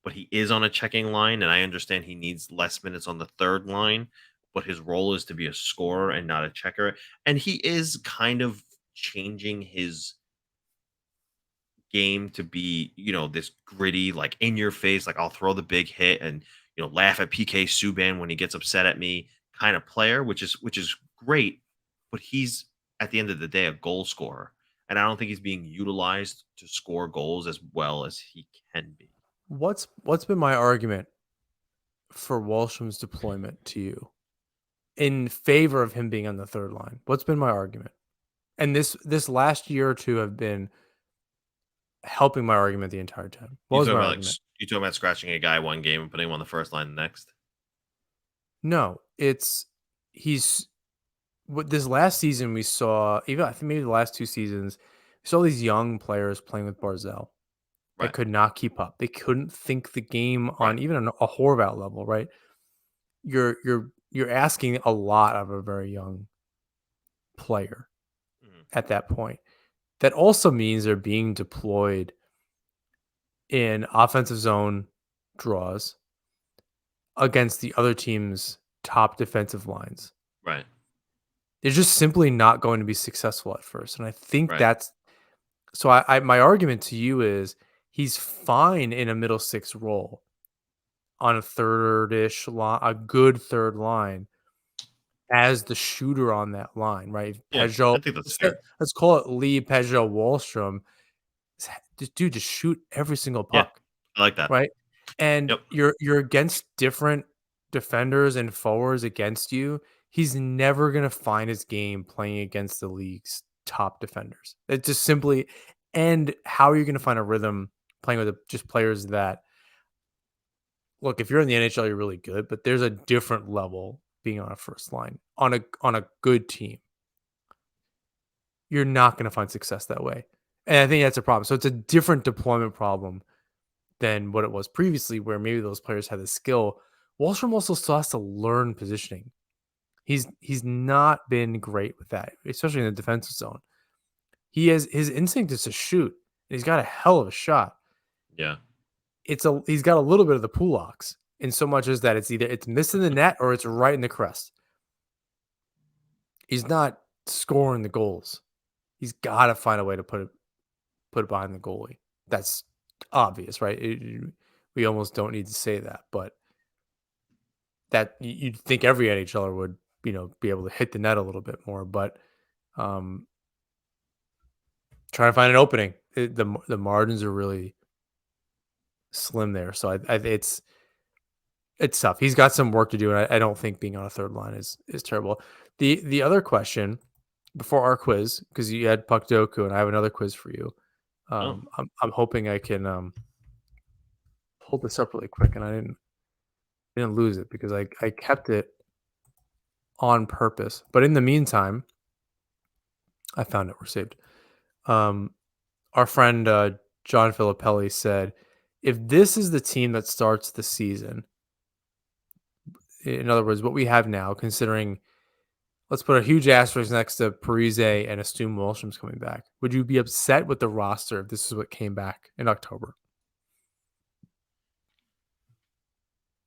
But he is on a checking line, and I understand he needs less minutes on the third line. But his role is to be a scorer and not a checker. And he is kind of changing his game to be, this gritty, like in your face, like I'll throw the big hit and laugh at PK Subban when he gets upset at me kind of player, which is great. But he's at the end of the day a goal scorer, and I don't think he's being utilized to score goals as well as he can be. What's been my argument for Wallstrom's deployment to you in favor of him being on the third line? What's been my argument? And this last year or two have been helping my argument the entire time. What You was talking my about argument? you talking about scratching a guy one game and putting him on the first line the next? No, it's he's what this last season we saw, even I think maybe the last two seasons, we saw these young players playing with Barzell that Right, could not keep up. They couldn't think the game right. on even a Horvat level, right? You're asking a lot of a very young player Mhm. at that point. That also means they're being deployed in offensive zone draws against the other team's top defensive lines. Right, They're just simply not going to be successful at first. And I think right. that's so I my argument to you is he's fine in a middle six role on a third-ish line, a good third line as the shooter on that line, right? Yeah, Peugeot, I think that's fair. let's call it Lee Peugeot Wallstrom. This dude just shoot every single Yeah, puck. I like that. Right? And Yep. you're against different defenders and forwards against you. He's never gonna find his game playing against the league's top defenders. It just simply and how are you gonna find a rhythm playing with just players that look, if you're in the NHL, you're really good, but there's a different level being on a first line on a good team. You're not gonna find success that way. And I think that's a problem. So it's a different deployment problem than what it was previously, where maybe those players had the skill. Wallstrom also still has to learn positioning. He's not been great with that, especially in the defensive zone. He has his instinct is to shoot, and he's got a hell of a shot. Yeah. He's got a little bit of the Pulox in so much as that it's missing the net or it's right in the crest. He's not scoring the goals. He's got to find a way to put it behind the goalie. That's obvious, right? We almost don't need to say that, but that you'd think every NHLer would, be able to hit the net a little bit more, but um, trying to find an opening. The margins are really slim there, so it's tough. He's got some work to do, and I don't think being on a third line is terrible. The other question before our quiz, because you had Puck Doku, and I have another quiz for you. Oh, I'm hoping I can pull this up really quick, and I didn't lose it because I kept it on purpose. But in the meantime, I found it. We're saved. Um, our friend John Filippelli said, if this is the team that starts the season, in other words, what we have now, considering Let's put a huge asterisk next to Parise and assume Wallstrom's coming back. Would you be upset with the roster if this is what came back in October?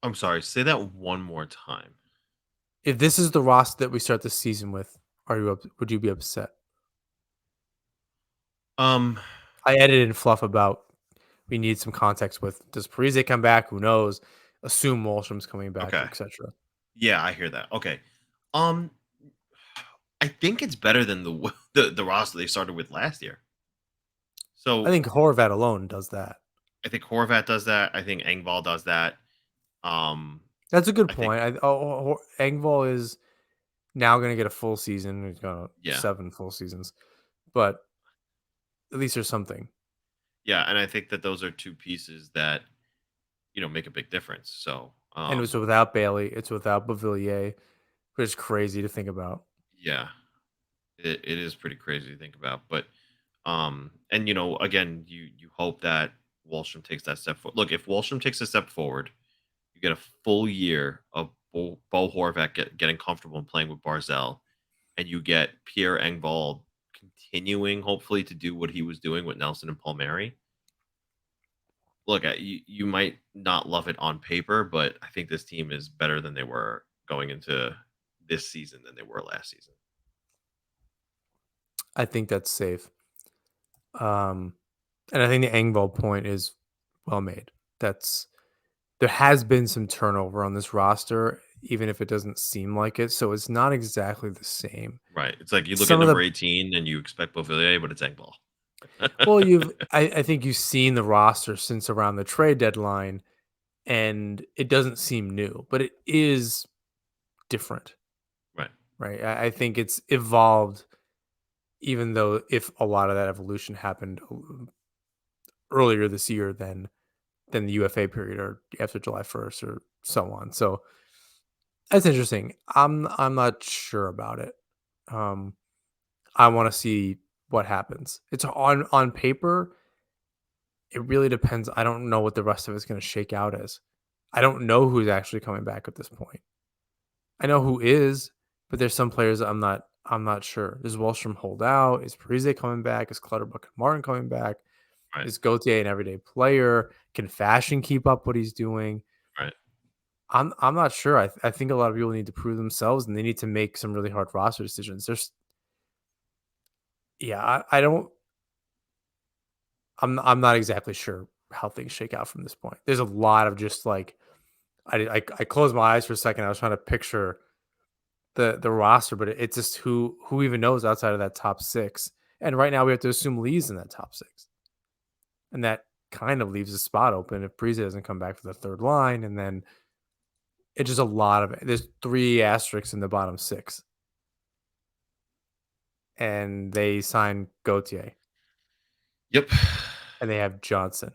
I'm sorry, say that one more time. If this is the roster that we start the season with, would you be upset? Um, I edited in fluff about we need some context with does Parise come back? Who knows? Assume Wallstrom's coming back, okay. etc. Yeah, I hear that. Okay. Um, I think it's better than the roster they started with last year. I So think Horvat alone does that. I think Horvat does that. I think Engvall does that. Um, That's a good I think point. Engvall is now going to get a full season. He's got yeah, 7 full seasons, but at least there's something. yeah, and I think that those are two pieces that make a big difference. So And it was without Bailey. It's without Bavillier, which is crazy to think about. yeah, it is pretty crazy to think about. But and again, you hope that Wallstrom takes that step forward. Look, if Wallstrom takes a step forward, you get a full year of Bo Horvat getting comfortable and playing with Barzell, and you get Pierre Engvall continuing, hopefully, to do what he was doing with Nelson and Palmieri. Look, you might not love it on paper, but I think this team is better than they were going into this season than they were last season. I think that's safe. Um, and I think the Engvall point is well made. There has been some turnover on this roster, even if it doesn't seem like it. So it's not exactly the same. Right. It's like you look at Some of number the 18 and you expect Beauvillier, but it's Engvall. well, I think you've seen the roster since around the trade deadline, and it doesn't seem new, but it is different, Right. right? I think it's evolved, even though if a lot of that evolution happened earlier this year than the UFA period or after July 1st or so on. So that's interesting. I'm not sure about it. Um, I want to see what happens. It's on paper. It really depends. I don't know what the rest of it's going to shake out as. I don't know who's actually coming back at this point. I know who is, but there's some players that I'm not sure. Does Wallstrom hold out? Is Parise coming back? Is Clutterbuck and Martin coming back? Right. Is Gauthier an everyday player? Can Fashion keep up what he's doing? Right. I'm not sure. I think a lot of people need to prove themselves, and they need to make some really hard roster decisions. I don't. I'm not exactly sure how things shake out from this point. There's a lot of just like I closed my eyes for a second. I was trying to picture the roster, but it's just who even knows outside of that top six. And right now we have to assume Lee's in that top six, and that kind of leaves a spot open if Breeze doesn't come back for the third line, and then it's just a lot of there's 3 asterisks in the bottom six, and they sign Gauthier, Yep. and they have Johnston.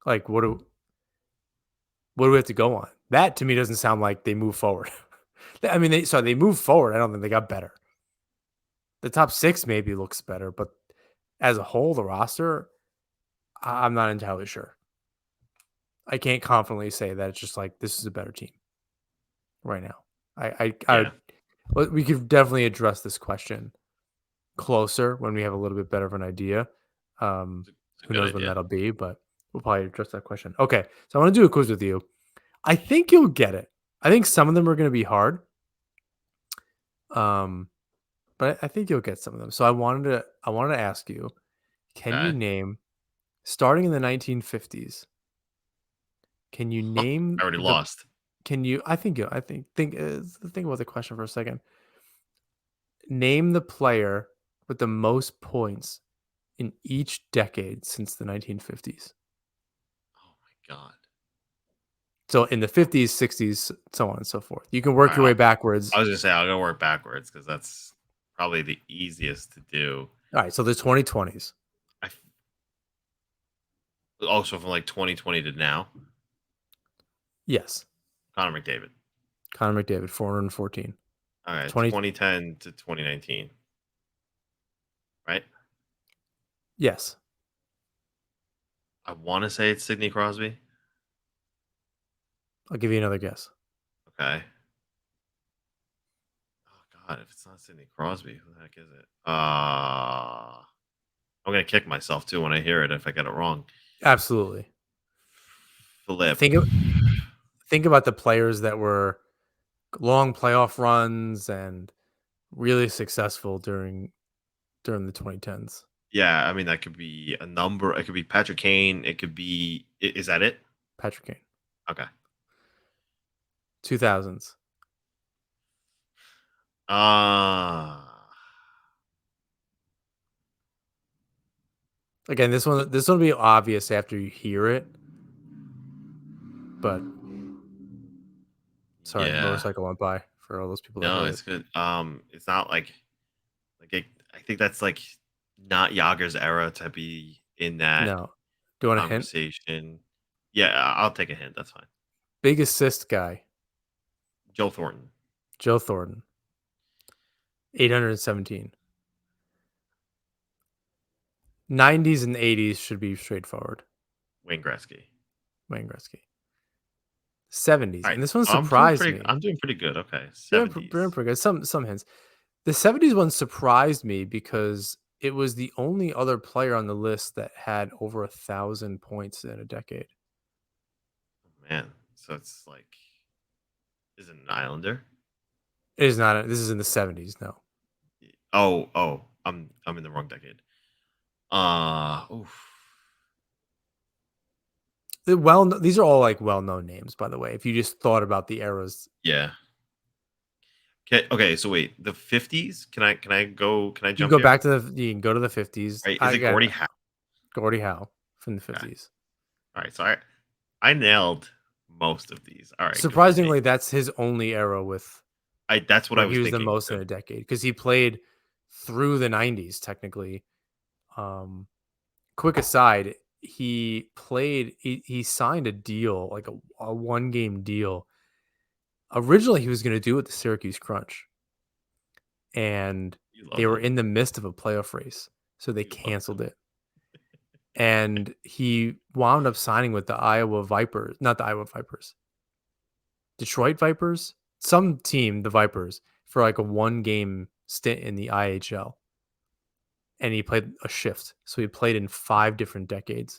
Like what do we have to go on? That to me doesn't sound like they move forward. I mean, they moved forward. I don't think they got better. The top six maybe looks better, but as a whole, the roster, I'm not entirely sure. I can't confidently say that it's just like this is a better team right now. I Yeah. would, but we could definitely address this question closer when we have a little bit better of an idea. It's a Who good knows when idea. that'll be, but we'll probably address that question. Okay, so I want to do a quiz with you. I think you'll get it. I think some of them are going to be hard, um, but I think you'll get some of them. So I wanted to ask you: can you Okay. name starting in the 1950s? Can you I name already the lost. Can you think about the question for a second. Name the player with the most points in each decade since the 1950s. Oh my god. So in the 50s, 60s, so on and so forth. You can work All your right, way backwards. I was gonna say I'll go work backwards because that's probably the easiest to do. All right, so the 2020s. I also from like 2020 to now, Yes. Connor McDavid. Connor McDavid, 414. All right, 20 2010 to 2019, right? Yes. I want to say it's Sidney Crosby. I'll give you another guess. Okay. God, if it's not Sidney Crosby, who the heck is it? I'm gonna kick myself too when I hear it if I get it wrong. Absolutely. Philip. Think of think about the players that were long playoff runs and really successful during the 2010s. Yeah, I mean that could be a number. It could be Patrick Kane. It could be. Is that it? Patrick Kane. Okay. 2000s. Uh Again, this one will be obvious after you hear it, but sorry, yeah. motorcycle went by for all those people that No, heard it. it's good. It's not like I think that's like not Yager's era to be in that No. Do you want a hint? conversation. Yeah, I'll take a hint. That's fine. Big assist guy, Joe Thornton, Joe Thornton, 817. 90s and 80s should be straightforward. Wayne Gretzky. Wayne Gretzky. 70s, All right, and this one I'm doing surprised pretty. me. I'm doing pretty good. Okay, Doing 70s. pretty good. Some hints. The 70s one surprised me because it was the only other player on the list that had over 1,000 points in a decade. Man, so it's like, is it an Islander? It is not. This is in the 70s. No. Oh, I'm in the wrong decade. Oof. These are all like well-known names, by the way. If you just thought about the eras, Yeah. Okay, so wait, the 50s? Can I you can jump go here? back to you can go to the 50s. Right, is I it got Gordie Howe? Gordie Howe from the Okay. 50s. All right, so I nailed most of these. All right, good for me. Surprisingly, that's his only era with That's what I where was he was the thinking most in too. a decade because he played through the 90s technically. Um, quick aside, he signed a deal, like a one-game deal. Originally, he was going to do it with the Syracuse Crunch, and You they love were them. in the midst of a playoff race, so they You love canceled them. it. And he wound up signing with the Iowa Vipers, not the Iowa Vipers, Detroit Vipers, some team, the Vipers, for like a one-game stint in the IHL. And he played a shift, so he played in 5 different decades.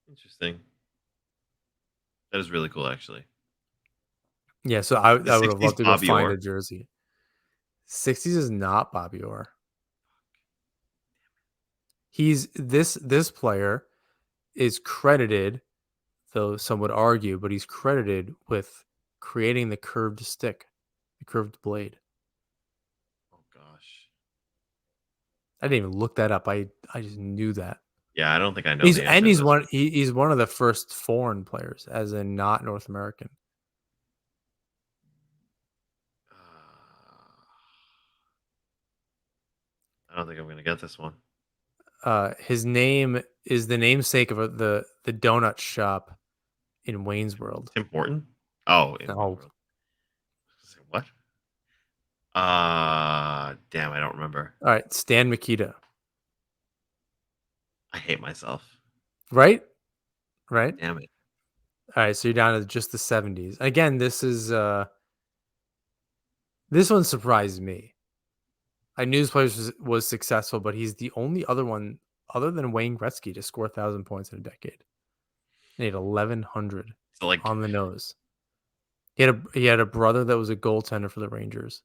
Interesting. That is really cool, actually. Yeah, so The I would have 60s, loved to go Bobby find Orr. a jersey. 60s is not Bobby Orr. He's this player is credited, though some would argue, but he's credited with creating the curved stick, the curved blade. Oh gosh. I didn't even look that up. I just knew that. Yeah, I don't think I know the answer to He's this one. he's one of the first foreign players, as in not North American. I don't think I'm gonna get this one. His name is the namesake of the donut shop in Wayne's World. Tim Horton? Oh, in Wayne's No, World. What? Damn, I don't remember. all right, Stan Mikita. I hate myself. Right, right. Damn it. All right, so you're down to just the 70s. Again, this one surprised me. I knew this player was successful, but he's the only other one other than Wayne Gretzky to score 1,000 points in a decade. And he had 1,100 So like, on the nose. He had a brother that was a goaltender for the Rangers.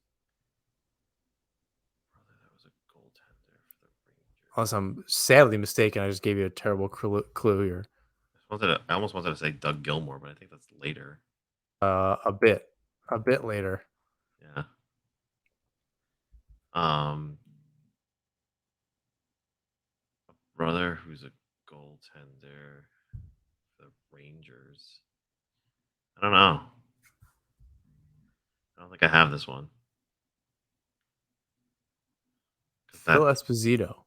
brother, that was a goaltender for the Rangers. Unless I'm sadly mistaken, I just gave you a terrible clue here. I almost wanted to say Doug Gilmore, but I think that's later. A bit later. Yeah. Um, a brother who's a goaltender for the Rangers. I don't know. I don't think I have this one. 'Cause Phil that Esposito.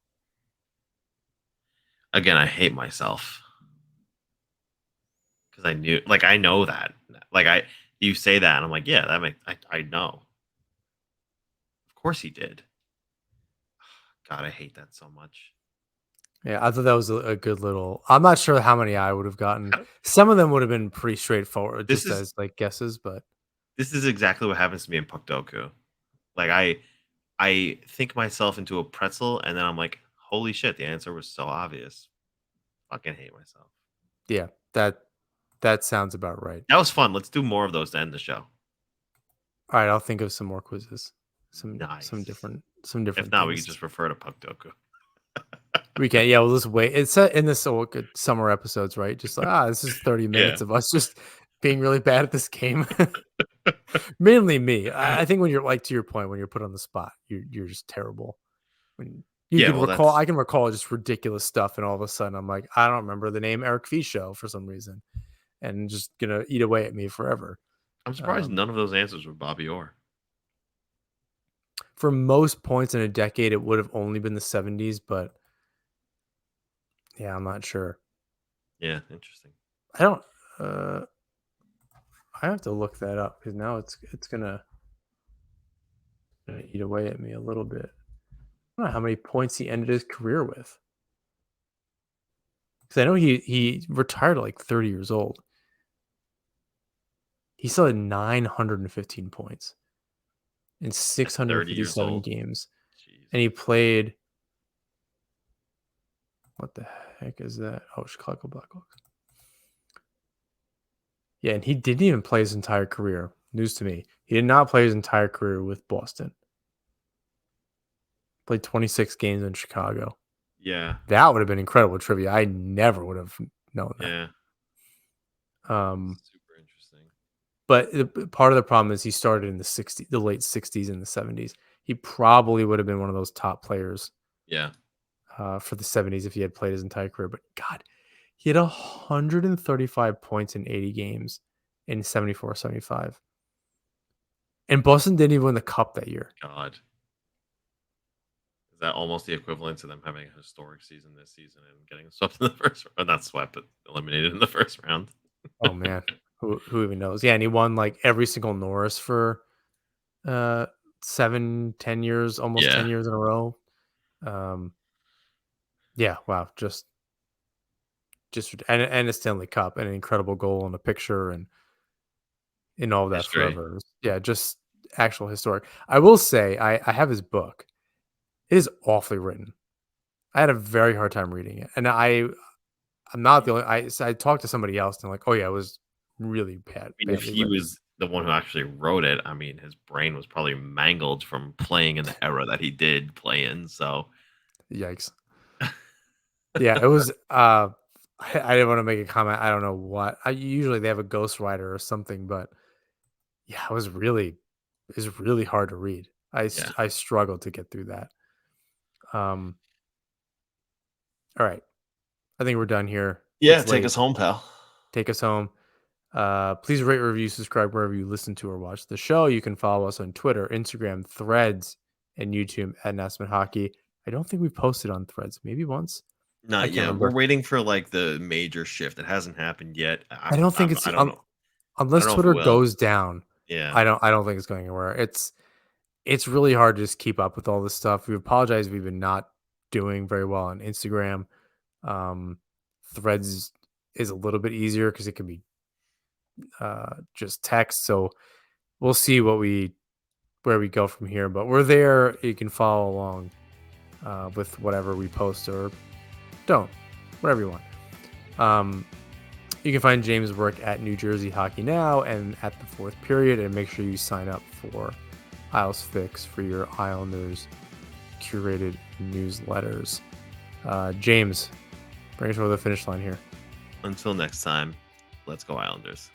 again, I hate myself because I know that. You say that, and I'm like, yeah, I know. Of course he did. God, I hate that so much. Yeah, I thought that was a good little. I'm not sure how many I would have gotten. How- Some of them would have been pretty straightforward, This just is as like guesses. But this is exactly what happens to me in Puckdoku. Like I think myself into a pretzel, and then I'm like, holy shit, the answer was so obvious. Fucking hate myself. Yeah, that sounds about right. That was fun. Let's do more of those to end the show. All right, I'll think of some more quizzes. Some Nice. If different not, we could things. just refer to Puck Doku. We can, yeah, we'll just wait. It's in this so good summer episodes, right? Just like, this is 30 Yeah. minutes of us just being really bad at this game. Mainly me. I think when you're like to your point, when you're put on the spot, you're just terrible. When you Yeah, can well, recall, that's I can recall just ridiculous stuff, and all of a sudden I'm like, I don't remember the name Eric Fisho for some reason, and just gonna eat away at me forever. I'm surprised Um, none of those answers were Bobby Orr. for most points in a decade, it would have only been the 70s, but yeah, I'm not sure. Yeah, interesting. I don't. I have to look that up because now it's gonna eat away at me a little bit. I don't know how many points he ended his career with. Because I know he retired at like 30 years old. He still had 915 points in At 30 years 657 old. games, and he Jesus. played. What the heck is that? Oh, Chicago Blackhawks. Yeah, and he didn't even play his entire career. News to me. He did not play his entire career with Boston. Played 26 games in Chicago. Yeah. That would have been incredible trivia. I never would have known that. Yeah. Um, Super interesting. but part of the problem is he started in the late 60s and the 70s. He probably would have been one of those top players Yeah. for the 70s if he had played his entire career. But God, he had 135 points in 80 games in 74, 75. And Boston didn't even win the cup that year. God. Is that almost the equivalent to them having a historic season this season and getting swept in the first round? Not swept, but eliminated in the first round. Oh man, who even knows? Yeah, and he won like every single Norris for uh 7, 10 years, almost 10 Yeah. years in a row. Um yeah, wow, just and a Stanley Cup and an incredible goal and a picture and in all of that History. forever. Yeah, just actual historic. I will say I have his book. It is awfully written. I had a very hard time reading it. And I'm not the only I talked to somebody else and like, "Oh yeah, it was really I mean, if badly he written." was the one who actually wrote it, I mean, his brain was probably mangled from playing in the era that he did play in. So, Yikes. Yeah, it was I didn't want to make a comment. I don't know what. I usually they have a ghostwriter or something, but yeah, it was really hard to read. yeah. I struggled to get through that. Um all right. I think we're done here. Yeah, It's take late. us home, pal. Take us home. Please rate, review, subscribe wherever you listen to or watch the show. You can follow us on Twitter, Instagram, Threads, and YouTube at Nassman Hockey. I don't think we posted on Threads. Maybe once. I Not can't yet. We're remember. waiting for like the major shift. It hasn't happened yet. I don't think I it's don't know. I unless don't know if it Twitter will. goes down. Yeah. I don't think it's going anywhere. It's really hard to just keep up with all this stuff. We apologize. We've been not doing very well on Instagram. Um, Threads is a little bit easier because it can be just text. So we'll see where we go from here. But we're there. You can follow along with whatever we post or don't, whatever you want. You can find James' work at New Jersey Hockey Now and at the Fourth Period, and make sure you sign up for Isles Fix for your Islanders curated newsletters. James, bring us over the finish line here. Until next time, let's go Islanders.